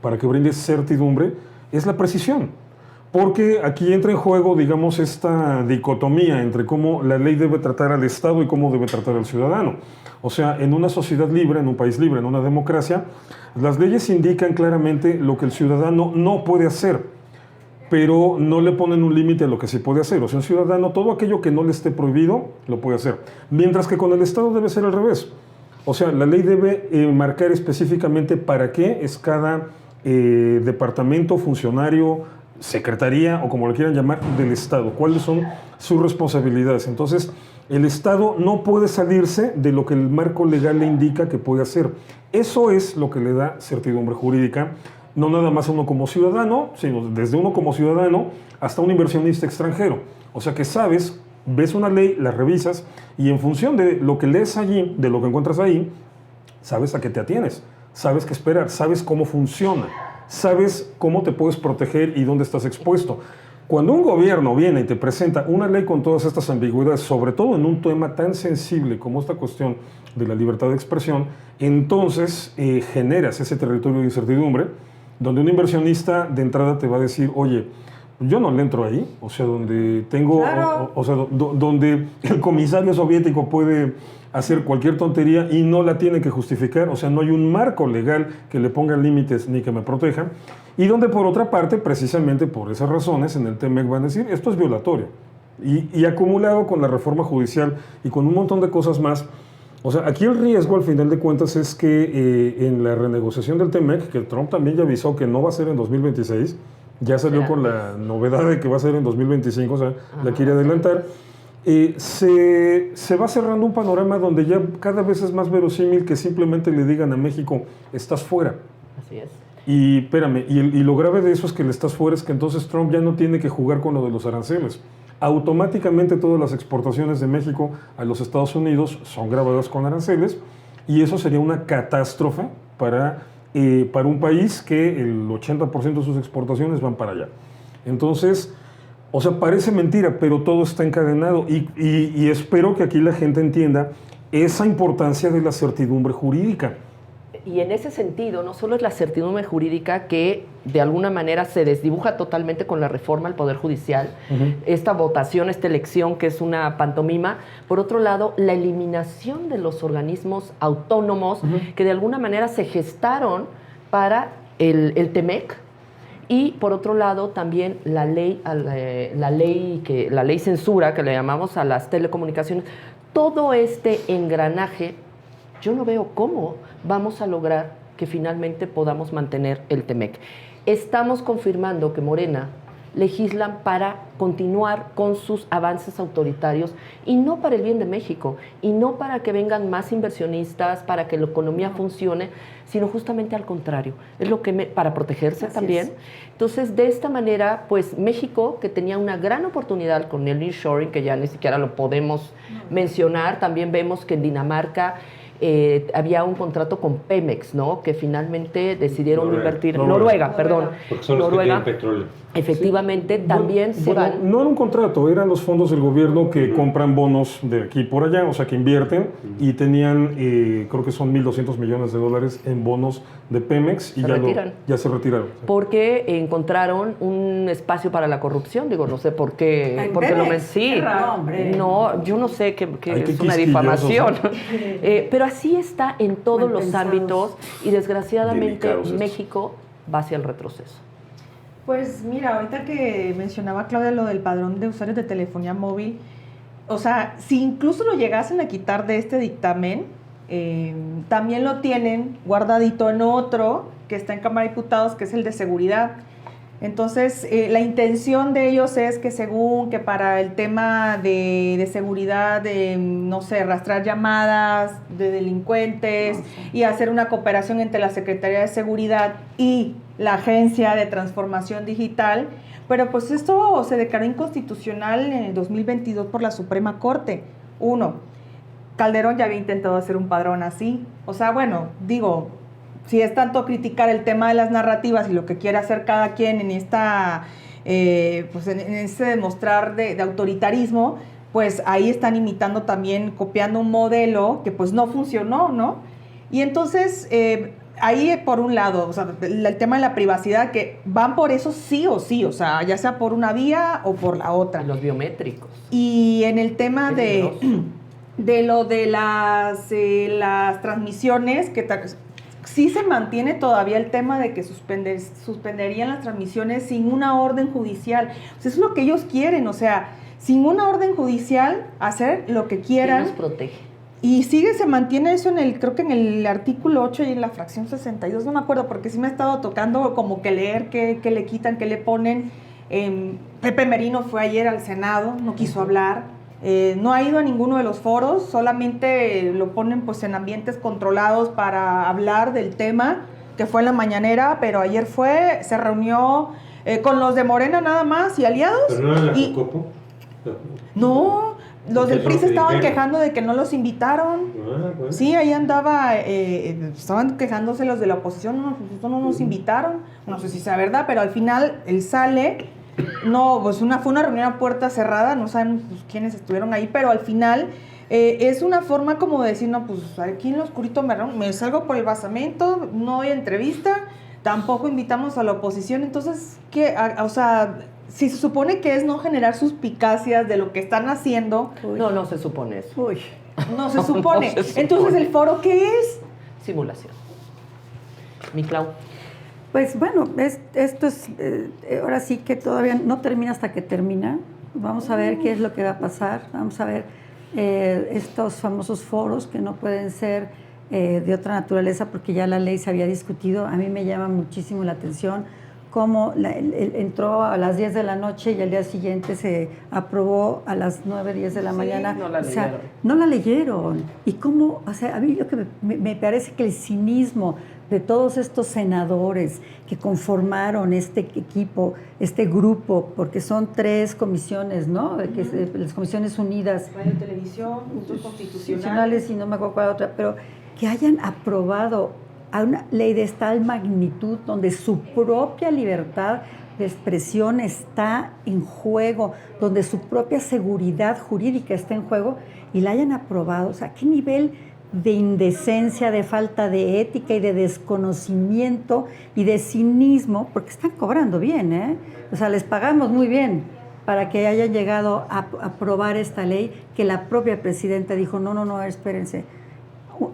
para que brinde certidumbre es la precisión. Porque aquí entra en juego, digamos, esta dicotomía entre cómo la ley debe tratar al Estado y cómo debe tratar al ciudadano. O sea, en una sociedad libre, en un país libre, en una democracia, las leyes indican claramente lo que el ciudadano no puede hacer, pero no le ponen un límite a lo que sí puede hacer. O sea, un ciudadano, todo aquello que no le esté prohibido, lo puede hacer. Mientras que con el Estado debe ser al revés. O sea, la ley debe marcar específicamente para qué es cada departamento, funcionario, secretaría o como lo quieran llamar, del Estado. ¿Cuáles son sus responsabilidades? Entonces, el Estado no puede salirse de lo que el marco legal le indica que puede hacer. Eso es lo que le da certidumbre jurídica, no nada más a uno como ciudadano, sino desde uno como ciudadano hasta un inversionista extranjero. O sea que sabes, ves una ley, la revisas y en función de lo que lees allí, de lo que encuentras ahí, sabes a qué te atienes, sabes qué esperar, sabes cómo funciona, sabes cómo te puedes proteger y dónde estás expuesto. Cuando un gobierno viene y te presenta una ley con todas estas ambigüedades, sobre todo en un tema tan sensible como esta cuestión de la libertad de expresión, entonces generas ese territorio de incertidumbre, donde un inversionista de entrada te va a decir, oye, yo no le entro ahí, o sea, donde tengo, Claro. o sea, donde el comisario soviético puede hacer cualquier tontería y no la tiene que justificar, o sea, no hay un marco legal que le ponga límites ni que me proteja, y donde por otra parte, precisamente por esas razones, en el TEMEC van a decir, esto es violatorio, y acumulado con la reforma judicial y con un montón de cosas más. O sea, aquí el riesgo al final de cuentas es que en la renegociación del TEMEC, que Trump también ya avisó que no va a ser en 2026, ya salió con la novedad de que va a ser en 2025, o sea, la quiere adelantar, se va cerrando un panorama donde ya cada vez es más verosímil que simplemente le digan a México, estás fuera. Así es. Y espérame, y lo grave de eso es que el estás fuera es que entonces Trump ya no tiene que jugar con lo de los aranceles. Automáticamente todas las exportaciones de México a los Estados Unidos son grabadas con aranceles y eso sería una catástrofe para un país que el 80% de sus exportaciones van para allá. Entonces, o sea, parece mentira, pero todo está encadenado y espero que aquí la gente entienda esa importancia de la certidumbre jurídica. Y en ese sentido, no solo es la certidumbre jurídica que de alguna manera se desdibuja totalmente con la reforma al Poder Judicial, esta votación, esta elección que es una pantomima. Por otro lado, la eliminación de los organismos autónomos que de alguna manera se gestaron para el TEMEC. Y por otro lado, también la ley censura, que le llamamos a las telecomunicaciones. Todo este engranaje, yo no veo cómo vamos a lograr que finalmente podamos mantener el TEMEC. Estamos confirmando que Morena legislan para continuar con sus avances autoritarios y no para el bien de México, y no para que vengan más inversionistas, para que la economía funcione, sino justamente al contrario. Es lo que para protegerse Así también. es. Entonces, de esta manera, pues México, que tenía una gran oportunidad con el nearshoring, que ya ni siquiera lo podemos mencionar, también vemos que en Dinamarca había un contrato con Pemex, ¿no? Que finalmente decidieron Noruega. invertir. Noruega. Noruega, perdón. Porque son los que tienen petróleo. Efectivamente, también se Bueno, van. no era un contrato, eran los fondos del gobierno que compran bonos de aquí por allá, o sea, que invierten y tenían, creo que son 1.200 millones de dólares en bonos de Pemex y Se ya, retiran. ya se retiraron. Porque encontraron un espacio para la corrupción. Digo, no sé por qué. ¿En Porque Pemex? sí. Qué raro, hombre. No, yo no sé qué Ay, qué es una quisquillosos, difamación. Pero así está en todos Mal los pensados. ámbitos y desgraciadamente Delicados estos. México va hacia el retroceso. Pues mira, ahorita que mencionaba Claudia lo del padrón de usuarios de telefonía móvil, o sea, si incluso lo llegasen a quitar de este dictamen, también lo tienen guardadito en otro que está en Cámara de Diputados, que es el de seguridad. Entonces, la intención de ellos es que según que para el tema de seguridad, no sé, rastrear llamadas de delincuentes y hacer una cooperación entre la Secretaría de Seguridad y la Agencia de Transformación Digital, pero pues esto se declaró inconstitucional en el 2022 por la Suprema Corte. Uno, Calderón ya había intentado hacer un padrón así. O sea, bueno, digo, si es tanto criticar el tema de las narrativas y lo que quiere hacer cada quien en esta, pues en este demostrar de autoritarismo, pues ahí están imitando también, copiando un modelo que pues no funcionó, ¿no? Y entonces, ahí por un lado, o sea, el tema de la privacidad, que van por eso sí o sí, o sea, ya sea por una vía o por la otra. Los biométricos. Y en el tema de lo de las transmisiones, que sí se mantiene todavía el tema de que suspenderían las transmisiones sin una orden judicial. O sea, eso es lo que ellos quieren, o sea, sin una orden judicial, hacer lo que quieran. ¿Quién nos protege? Y se mantiene eso creo que en el artículo 8 y en la fracción 62, no me acuerdo, porque sí me ha estado tocando como que leer qué le quitan, qué le ponen. Pepe Merino fue ayer al Senado, no quiso hablar. No ha ido a ninguno de los foros, solamente lo ponen pues en ambientes controlados para hablar del tema, que fue en la mañanera, pero ayer se reunió con los de Morena nada más y aliados. ¿Pero no era la Jucopo? No, los del PRI se estaban quejando de que no los invitaron. Ah, bueno. Sí, ahí andaba, estaban quejándose los de la oposición, no nos invitaron, no sé si sea verdad, pero al final él sale. No, pues fue una reunión a puerta cerrada, no sabemos pues, quiénes estuvieron ahí, pero al final es una forma como de decir, no, pues aquí en lo oscurito me salgo por el basamento, no hay entrevista, tampoco invitamos a la oposición, entonces, ¿qué? O sea, si se supone que es no generar suspicacias de lo que están haciendo. No se supone eso. Uy. No se supone. No se supone. Entonces, ¿el foro qué es? Simulación. Mi Clau. Pues bueno, esto es, ahora sí que todavía no termina hasta que termina. Vamos a ver qué es lo que va a pasar. Vamos a ver estos famosos foros que no pueden ser de otra naturaleza porque ya la ley se había discutido. A mí me llama muchísimo la atención cómo entró a las 10 de la noche y al día siguiente se aprobó a las 9, 10 de la mañana. No la o sea, leyeron. no la leyeron. Y cómo, o sea, a mí lo que me parece que el cinismo de todos estos senadores que conformaron este equipo, este grupo, porque son 3 comisiones, ¿no? Las Comisiones Unidas. Radio, televisión, puntos Constitucionales y no me acuerdo cuál otra, pero que hayan aprobado a una ley de tal magnitud donde su propia libertad de expresión está en juego, donde su propia seguridad jurídica está en juego y la hayan aprobado. O sea, ¿qué nivel de indecencia, de falta de ética y de desconocimiento y de cinismo? Porque están cobrando bien, ¿eh? O sea, les pagamos muy bien para que hayan llegado a aprobar esta ley que la propia presidenta dijo, no, espérense.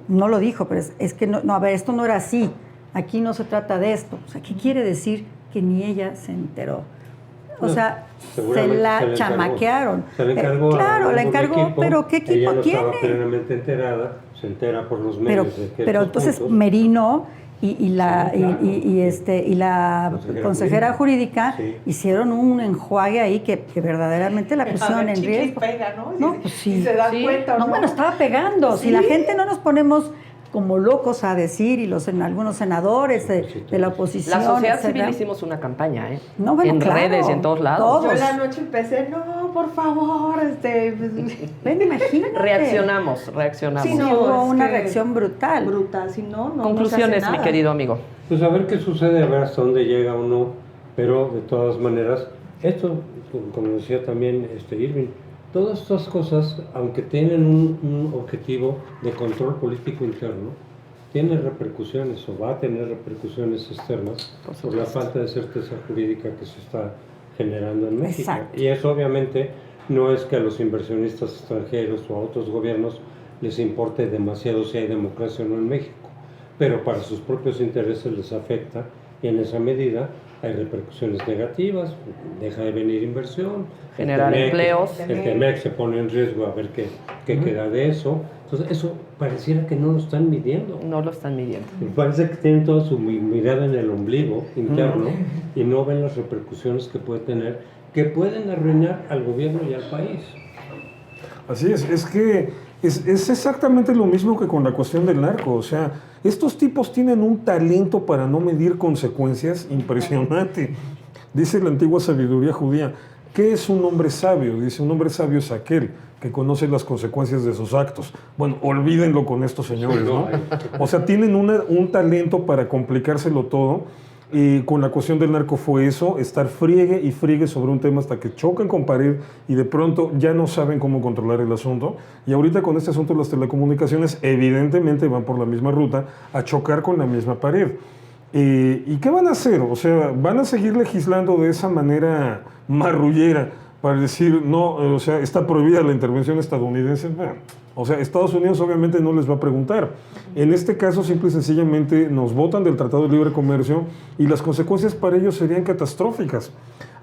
No lo dijo, pero es que no, a ver, esto no era así. Aquí no se trata de esto. O sea, ¿qué quiere decir? Que ni ella se enteró. O sea, se la chamaquearon. Se le encargó claro, la encargó, equipo, pero ¿qué equipo ella no tiene? estaba plenamente enterada, se entera por los medios. Pero entonces Merino y la consejera jurídica hicieron un enjuague ahí que verdaderamente la pusieron en riesgo. Pega, ¿no? No, pues sí. Si se dan cuenta, No, bueno, estaba pegando. Si la gente no nos ponemos como locos a decir, y algunos senadores de la oposición. La sociedad etcétera. civil hicimos una campaña, ¿eh? No, bueno, en claro, redes y en todos lados. Yo en la noche empecé, no, por favor, Ven, imagínate. Reaccionamos. Sí, no, hubo una reacción brutal. Brutal, si no, no Conclusiones, se hace mi nada. querido amigo. Pues a ver qué sucede, a ver hasta dónde llega o no, pero de todas maneras, esto, como decía también Irving, todas estas cosas, aunque tienen un objetivo de control político interno, tiene repercusiones o va a tener repercusiones externas por la falta de certeza jurídica que se está generando en México. Exacto. Y eso obviamente no es que a los inversionistas extranjeros o a otros gobiernos les importe demasiado si hay democracia o no en México, pero para sus propios intereses les afecta y en esa medida hay repercusiones negativas, deja de venir inversión, Generar el TEMEC, empleos. el TEMEC se pone en riesgo a ver qué queda de eso. Entonces eso pareciera que no lo están midiendo. No lo están midiendo. Me parece que tienen toda su mirada en el ombligo interno y no ven las repercusiones que puede tener, que pueden arruinar al gobierno y al país. Así es que es exactamente lo mismo que con la cuestión del narco. O sea, estos tipos tienen un talento para no medir consecuencias impresionante. Dice la antigua sabiduría judía, ¿qué es un hombre sabio? Dice, un hombre sabio es aquel que conoce las consecuencias de sus actos. Bueno, olvídenlo con estos señores, ¿no? O sea, tienen un talento para complicárselo todo. Y con la cuestión del narco fue eso, estar friegue y friegue sobre un tema hasta que chocan con pared y de pronto ya no saben cómo controlar el asunto. Y ahorita con este asunto de las telecomunicaciones, evidentemente van por la misma ruta a chocar con la misma pared. ¿Y qué van a hacer? O sea, ¿van a seguir legislando de esa manera marrullera para decir, no, o sea, está prohibida la intervención estadounidense? Bueno, o sea, Estados Unidos obviamente no les va a preguntar. En este caso, simple y sencillamente nos votan del Tratado de Libre Comercio y las consecuencias para ellos serían catastróficas.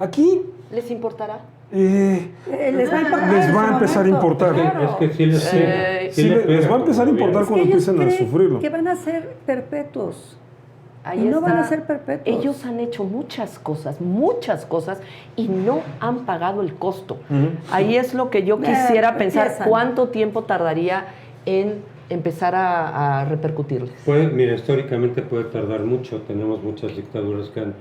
Aquí ¿Les importará? Les va a importar. les va a empezar a importar. Claro. Es que sí les Sí, les va a empezar a importar Es que cuando ellos empiecen a creen sufrirlo. que van a ser perpetuos. Ahí Y no van a está. ser perpetuos. Ellos han hecho muchas cosas y no han pagado el costo. Ahí es lo que yo quisiera pensar, empiezan. cuánto tiempo tardaría en empezar a repercutirles. Mira, históricamente puede tardar mucho. Tenemos muchas dictaduras que han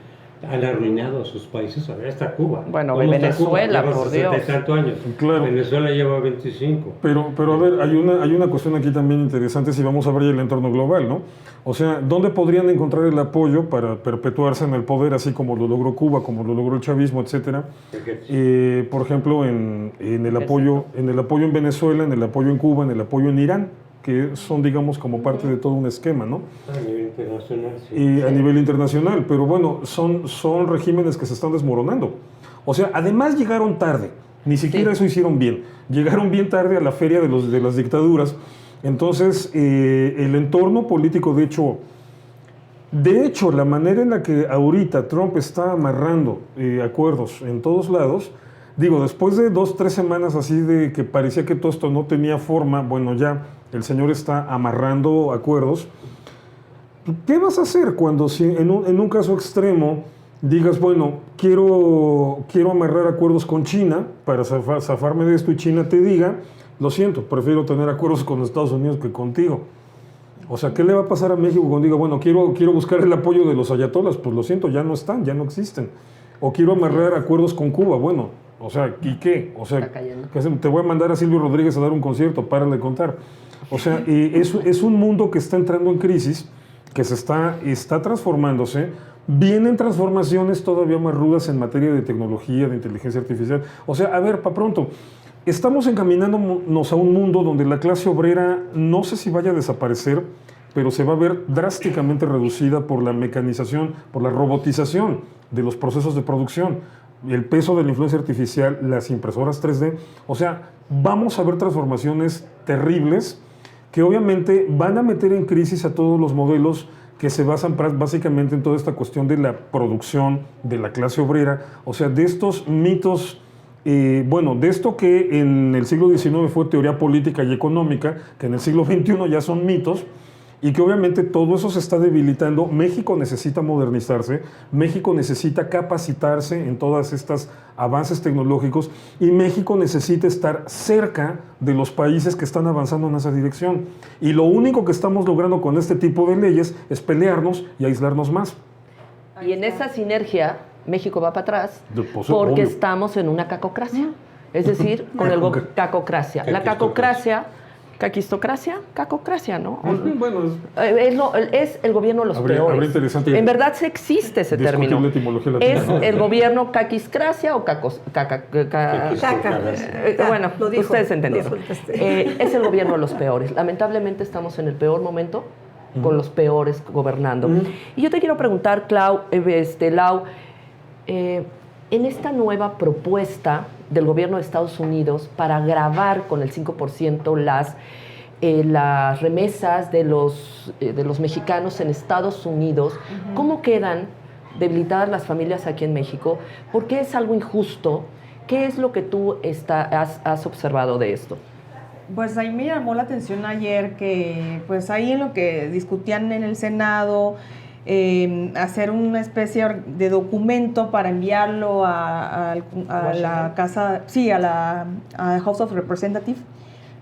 arruinado a sus países. A ver, está Cuba. Bueno, ¿Cómo está Venezuela, Cuba? Lleva por 60 y Dios. tantos años. Claro. Venezuela lleva 25. Pero a ver, hay una cuestión aquí también interesante si vamos a ver el entorno global, ¿no? O sea, ¿dónde podrían encontrar el apoyo para perpetuarse en el poder, así como lo logró Cuba, como lo logró el chavismo, etcétera? Por ejemplo, en el apoyo en Venezuela, en el apoyo en Cuba, en el apoyo en Irán, que son, digamos, como parte de todo un esquema, ¿no? A nivel internacional, sí. Y a nivel internacional, pero bueno, son regímenes que se están desmoronando. O sea, además llegaron tarde, ni siquiera eso hicieron bien. Llegaron bien tarde a la feria de las dictaduras. Entonces, el entorno político, de hecho, la manera en la que ahorita Trump está amarrando acuerdos en todos lados, digo, después de 2-3 semanas así de que parecía que todo esto no tenía forma, bueno, ya el señor está amarrando acuerdos. ¿Qué vas a hacer cuando si en un caso extremo digas, bueno, quiero amarrar acuerdos con China para zafarme de esto y China te diga, lo siento, prefiero tener acuerdos con Estados Unidos que contigo? O sea, ¿qué le va a pasar a México cuando diga, bueno, quiero buscar el apoyo de los ayatolas? Pues lo siento, ya no están, ya no existen. O quiero amarrar acuerdos con Cuba, bueno, o sea, ¿y qué? O sea, Está cayendo. te voy a mandar a Silvio Rodríguez a dar un concierto, párale de contar. O sea, es un mundo que está entrando en crisis, que se está transformándose. Vienen transformaciones todavía más rudas en materia de tecnología, de inteligencia artificial. O sea, a ver, para pronto, estamos encaminándonos a un mundo donde la clase obrera no sé si vaya a desaparecer, pero se va a ver drásticamente reducida por la mecanización, por la robotización de los procesos de producción, el peso de la influencia artificial, las impresoras 3D. O sea, vamos a ver transformaciones terribles que obviamente van a meter en crisis a todos los modelos que se basan básicamente en toda esta cuestión de la producción de la clase obrera, o sea, de estos mitos, de esto que en el siglo XIX fue teoría política y económica, que en el siglo XXI ya son mitos, y que obviamente todo eso se está debilitando. México necesita modernizarse, México necesita capacitarse en todas estas avances tecnológicos y México necesita estar cerca de los países que están avanzando en esa dirección. Y lo único que estamos logrando con este tipo de leyes es pelearnos y aislarnos más. Y en esa sinergia, México va para atrás Pues, porque obvio. estamos en una cacocracia. Es decir, con el cacocracia. La cacocracia, cacocracia, ¿no? Bueno, Es el gobierno de los Habría peores. interesante en verdad sí existe ese discutir término. la etimología latina, Es ¿no? el gobierno caquiscracia o Caca. bueno, Lo dijo, ustedes lo entendieron. soltaste. Es el gobierno de los peores. Lamentablemente estamos en el peor momento con los peores gobernando. Y yo te quiero preguntar, Lau, en esta nueva propuesta del gobierno de Estados Unidos para gravar con el 5% las remesas de los mexicanos en Estados Unidos, ¿cómo quedan debilitadas las familias aquí en México? ¿Por qué es algo injusto? ¿Qué es lo que tú has observado de esto? Pues ahí me llamó la atención ayer que, pues ahí en lo que discutían en el Senado, hacer una especie de documento para enviarlo a la casa, sí, a la House of Representatives,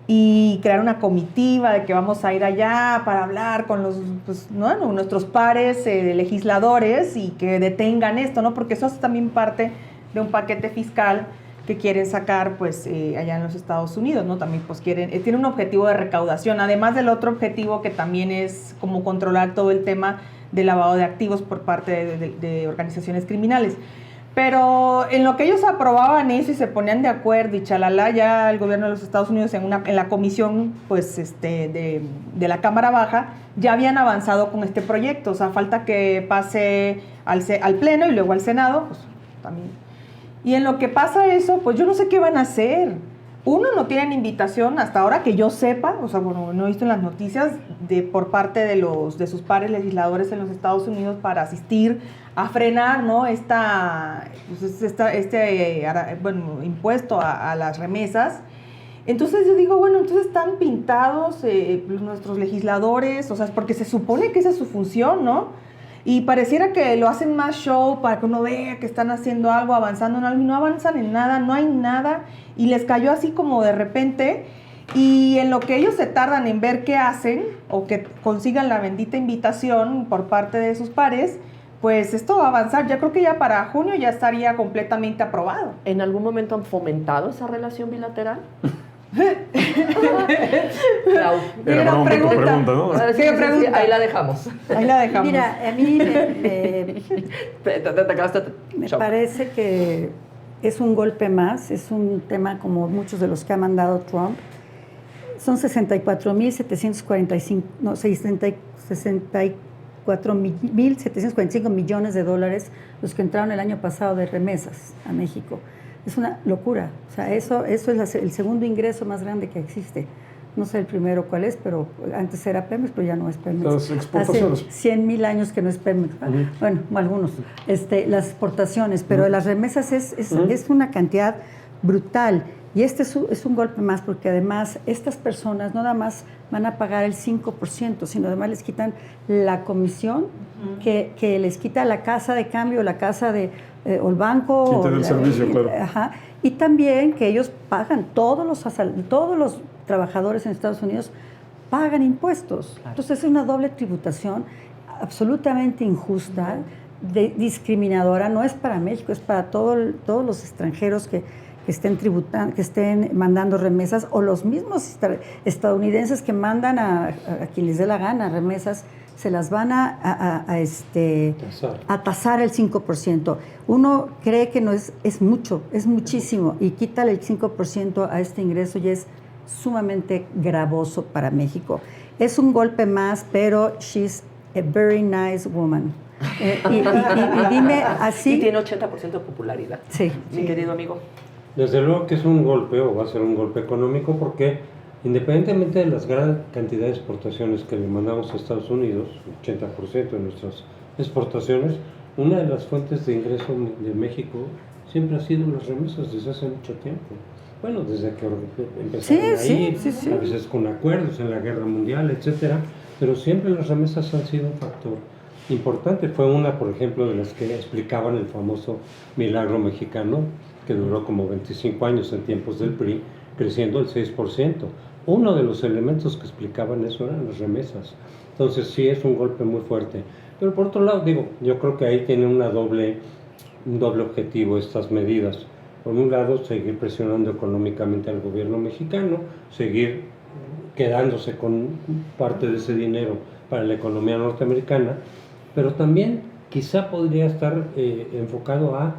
y crear una comitiva de que vamos a ir allá para hablar con los, pues, ¿no? nuestros pares legisladores y que detengan esto, ¿no? Porque eso es también parte de un paquete fiscal que quieren sacar, pues, allá en los Estados Unidos, ¿no? También, pues, tiene un objetivo de recaudación, además del otro objetivo que también es como controlar todo el tema de lavado de activos por parte de organizaciones criminales. Pero en lo que ellos aprobaban eso y se ponían de acuerdo y chalala, ya el gobierno de los Estados Unidos en la comisión, pues, de la Cámara Baja, ya habían avanzado con este proyecto. O sea, falta que pase al Pleno y luego al Senado, pues, también. Y en lo que pasa eso, pues yo no sé qué van a hacer. Uno, no tienen invitación hasta ahora que yo sepa, o sea, bueno, no he visto en las noticias, por parte de sus pares legisladores en los Estados Unidos para asistir a frenar, ¿no? Impuesto a las remesas. Entonces yo digo, bueno, entonces están pintados nuestros legisladores, o sea, porque se supone que esa es su función, ¿no? Y pareciera que lo hacen más show para que uno vea que están haciendo algo, avanzando en algo, y no avanzan en nada, no hay nada, y les cayó así como de repente, y en lo que ellos se tardan en ver qué hacen, o que consigan la bendita invitación por parte de sus pares, pues esto va a avanzar. Yo creo que ya para junio ya estaría completamente aprobado. ¿En algún momento han fomentado esa relación bilateral? Era broma tu pregunta, ¿no? Sí, ahí la dejamos. Ahí la dejamos. Mira, a mí me Shock. parece que es un golpe más, es un tema como muchos de los que ha mandado Trump. Son 64.745 millones de dólares los que entraron el año pasado de remesas a México. Es una locura. O sea, eso es el segundo ingreso más grande que existe. No sé el primero cuál es, pero antes era Pemex, pero ya no es Pemex. Las exportaciones. Hace 100,000 años que no es Pemex. Bueno, algunos. Las exportaciones, pero las remesas es una cantidad brutal. Y este es un golpe más, porque además estas personas no nada más van a pagar el 5%, sino además les quitan la comisión que les quita la casa de cambio, la casa o el banco. Quitan el servicio, claro. Ajá. Y también que ellos pagan, todos los trabajadores en Estados Unidos pagan impuestos. Claro. Entonces es una doble tributación absolutamente injusta, discriminadora. No es para México, es para todos los extranjeros que estén tributando, que estén mandando remesas, o los mismos estadounidenses que mandan a quien les dé la gana remesas, se las van a tasar el 5%. Uno cree que no es mucho, es muchísimo, y quítale el 5% a este ingreso y es sumamente gravoso para México. Es un golpe más, pero she's a very nice woman. Y dime así. Y tiene 80% de popularidad. Sí. Mi querido amigo. Desde luego que es un golpe, o va a ser un golpe económico, porque independientemente de las gran cantidad de exportaciones que le mandamos a Estados Unidos, 80% de nuestras exportaciones, una de las fuentes de ingreso de México siempre ha sido las remesas desde hace mucho tiempo. Bueno, desde que empezaron a ir, a veces con acuerdos en la Guerra Mundial, etcétera, pero siempre las remesas han sido un factor importante. Fue una, por ejemplo, de las que explicaban el famoso milagro mexicano, que duró como 25 años en tiempos del PRI, creciendo el 6%. Uno de los elementos que explicaban eso eran las remesas. Entonces sí es un golpe muy fuerte. Pero por otro lado, yo creo que ahí tiene un doble objetivo estas medidas. Por un lado, seguir presionando económicamente al gobierno mexicano, seguir quedándose con parte de ese dinero para la economía norteamericana, pero también quizá podría estar enfocado a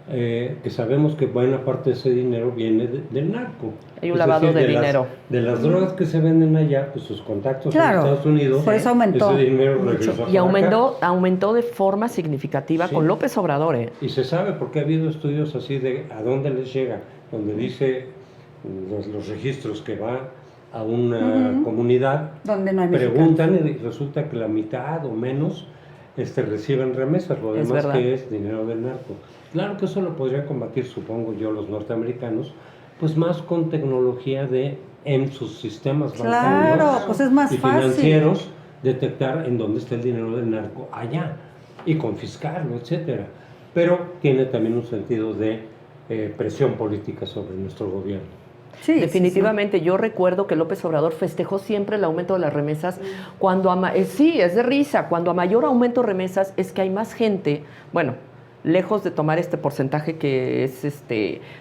que sabemos que buena parte de ese dinero viene del narco. Hay un lavado de dinero. De las drogas que se venden allá, pues sus contactos en Estados Unidos, por eso aumentó ese dinero regresó y aumentó de forma significativa con López Obrador. Y se sabe porque ha habido estudios así de a dónde les llega, donde dice los registros que va a una comunidad, donde no hay preguntan y resulta que la mitad o menos reciben remesas, lo Es demás verdad. que es dinero del narco. Claro que eso lo podría combatir, supongo yo, los norteamericanos, pues más con tecnología en sus sistemas Claro, bancarios pues es más y fácil. financieros, detectar en dónde está el dinero del narco allá y confiscarlo, etcétera. Pero tiene también un sentido de presión política sobre nuestro gobierno. Sí, sí, Definitivamente, yo recuerdo que López Obrador festejó siempre el aumento de las remesas cuando sí, es de risa, cuando a mayor aumento de remesas es que hay más gente, bueno, lejos de tomar este porcentaje que es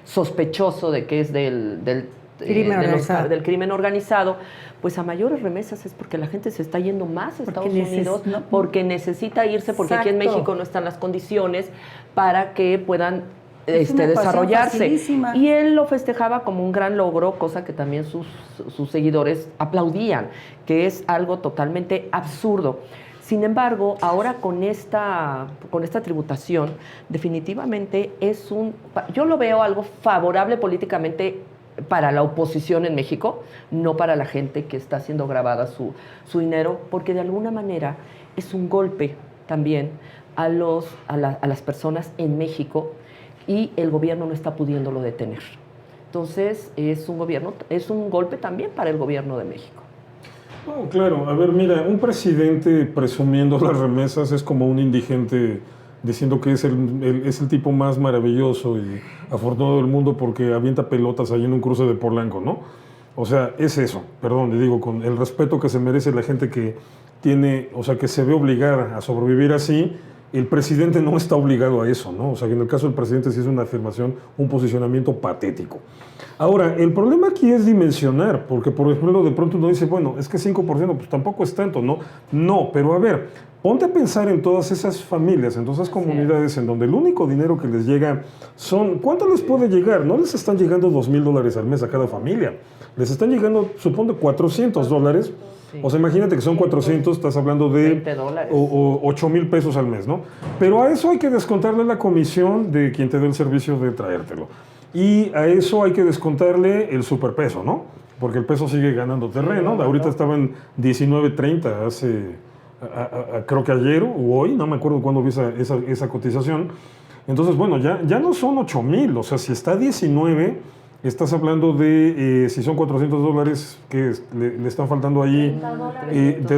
sospechoso de que es del crimen organizado, pues a mayores remesas es porque la gente se está yendo más a Estados Unidos porque necesita irse, porque aquí en Exacto. México no están las condiciones para que puedan Es una ecuación desarrollarse. facilísima. Y él lo festejaba como un gran logro, cosa que también sus seguidores aplaudían, que es algo totalmente absurdo. Sin embargo, ahora con esta tributación, definitivamente yo lo veo algo favorable políticamente para la oposición en México, no para la gente que está siendo grabada su dinero, porque de alguna manera es un golpe también a las personas en México, y el gobierno no está pudiéndolo detener. Entonces, es un golpe también para el gobierno de México. No, claro, a ver, mira, un presidente presumiendo las remesas es como un indigente diciendo que es el tipo más maravilloso y afortunado del mundo porque avienta pelotas ahí en un cruce de Polanco, ¿no? O sea, es eso, perdón, le digo, con el respeto que se merece la gente que tiene, o sea, que se ve obligada a sobrevivir así. El presidente no está obligado a eso, ¿no? O sea, que en el caso del presidente sí es una afirmación, un posicionamiento patético. Ahora, el problema aquí es dimensionar, porque, por ejemplo, de pronto uno dice, bueno, es que 5%, pues tampoco es tanto, ¿no? No, pero a ver, ponte a pensar en todas esas familias, en todas esas comunidades en donde el único dinero que les llega ¿cuánto les puede llegar? No les están llegando $2,000 al mes a cada familia, les están llegando, supongo, $400. Sí. O sea, imagínate que son 400, estás hablando de $20. O 8,000 pesos al mes, ¿no? Pero a eso hay que descontarle la comisión de quien te dé el servicio de traértelo. Y a eso hay que descontarle el superpeso, ¿no? Porque el peso sigue ganando terreno. Ahorita estaba en 19.30 creo que ayer o hoy, no me acuerdo cuándo vi esa cotización. Entonces, bueno, ya no son 8,000, o sea, si está 19... Estás hablando de, si son $400, que le están faltando ahí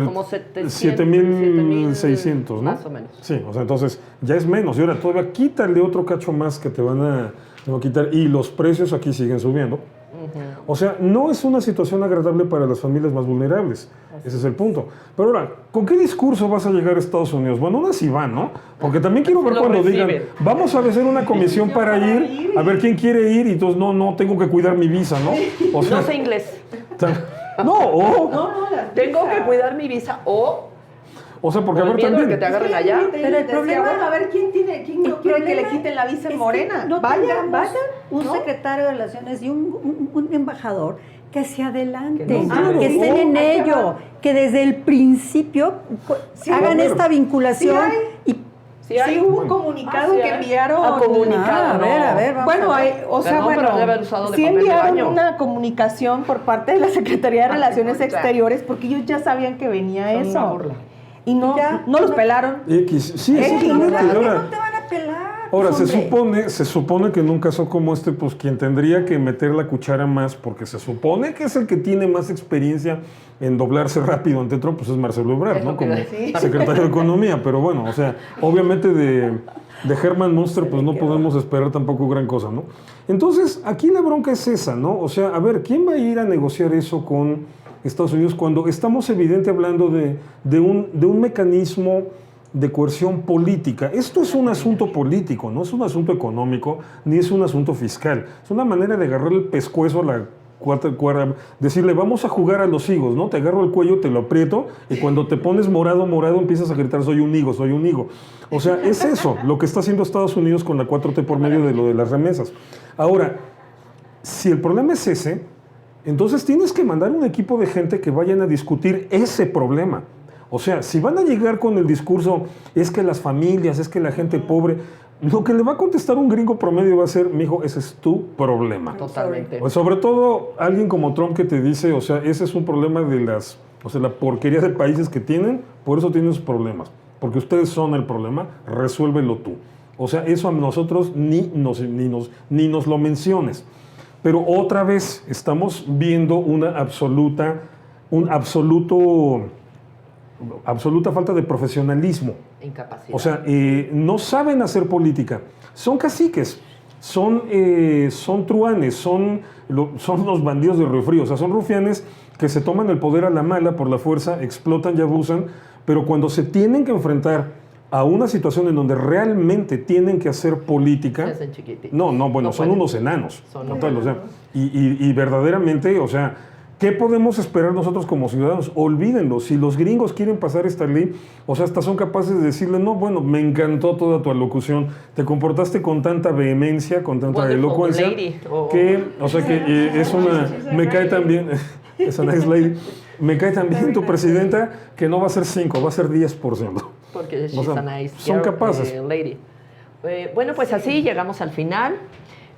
como 7,600, ¿no? Más o menos. Sí, o sea, entonces ya es menos. Y ahora todavía quítale otro cacho más que te van a quitar. Y los precios aquí siguen subiendo. O sea, no es una situación agradable para las familias más vulnerables. Ese es el punto. Pero ahora, ¿con qué discurso vas a llegar a Estados Unidos? Bueno, una sí van, ¿no? Porque también quiero ver cuando digan, vamos a hacer una comisión para ir, a ver quién quiere ir, y entonces no tengo que cuidar mi visa, ¿no? O sea, no sé inglés. Tengo que cuidar mi visa o sea, porque a ver miedo también. De que te agarren allá. Pero el problema, a ver quién no quiere que le quiten la visa en Morena. No vayan. Un secretario de Relaciones y un embajador que se adelanten, Que que estén en ello, que desde el principio hagan esta vinculación Sí, hubo un comunicado que enviaron. A ver, vamos bueno, a ver. Sí enviaron una comunicación por parte de la Secretaría de Relaciones Exteriores porque ellos ya sabían que venía eso. Y no los pelaron. Sí, exactamente. No te van a pelar. Ahora, se supone que en un caso como este, pues quien tendría que meter la cuchara más, porque se supone que es el que tiene más experiencia en doblarse rápido ante Trump, pues es Marcelo Ebrard, ¿no? Como secretario de Economía. Pero bueno, o sea, obviamente de Herman Munster, pues no podemos esperar tampoco gran cosa, ¿no? Entonces, aquí la bronca es esa, ¿no? O sea, a ver, ¿quién va a ir a negociar eso con Estados Unidos cuando estamos evidente hablando de un mecanismo de coerción política? Esto es un asunto político, no es un asunto económico, ni es un asunto fiscal. Es una manera de agarrar el pescuezo a la cuarta, decirle, vamos a jugar a los higos, ¿no? Te agarro el cuello, te lo aprieto, y cuando te pones morado, empiezas a gritar, soy un higo, soy un higo. O sea, es eso lo que está haciendo Estados Unidos con la 4T por medio de lo de las remesas. Ahora, si el problema es ese, entonces tienes que mandar un equipo de gente que vayan a discutir ese problema. O sea, si van a llegar con el discurso, es que las familias, es que la gente pobre, lo que le va a contestar un gringo promedio va a ser, mijo, ese es tu problema. Totalmente. Pues sobre todo alguien como Trump que te dice, o sea, ese es un problema de la porquería de países que tienen, por eso tienen sus problemas. porque ustedes son el problema, resuélvelo tú. O sea, eso a nosotros ni nos lo menciones. Pero otra vez estamos viendo una absoluta falta de profesionalismo. Incapacidad. O sea, no saben hacer política. Son caciques, son truanes, son los bandidos de Río Frío. O sea, son rufianes que se toman el poder a la mala por la fuerza, explotan y abusan, pero cuando se tienen que enfrentar a una situación en donde realmente tienen que hacer política. Se hacen chiquititos. No, son pueden. unos enanos. Son total, o sea, y verdaderamente, o sea, ¿qué podemos esperar nosotros como ciudadanos? Olvídenlo. Si los gringos quieren pasar esta ley, o sea, hasta son capaces de decirle, no, bueno, me encantó toda tu alocución, te comportaste con tanta vehemencia, con tanta Wonderful elocuencia, lady. que, o sea, que es una, me cae también, es una nice lady, me cae también tu presidenta, que no va a ser 5, va a ser 10%. Porque she's O sea, a nice son girl, capaces. lady. Bueno, pues así llegamos al final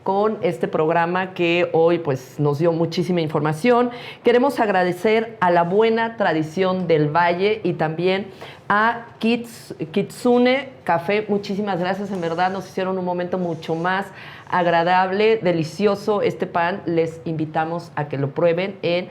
con este programa que hoy pues nos dio muchísima información. Queremos agradecer a la buena tradición del Valle y también a Kitsune Café. Muchísimas gracias, en verdad nos hicieron un momento mucho más agradable, delicioso este pan. Les invitamos a que lo prueben en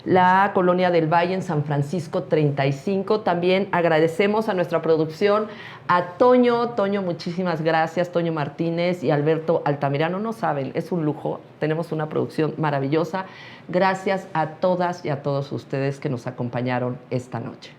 la Colonia del Valle en San Francisco 35. También agradecemos a nuestra producción, a Toño, muchísimas gracias, Toño Martínez y Alberto Altamirano. No saben, es un lujo, tenemos una producción maravillosa. Gracias a todas y a todos ustedes que nos acompañaron esta noche.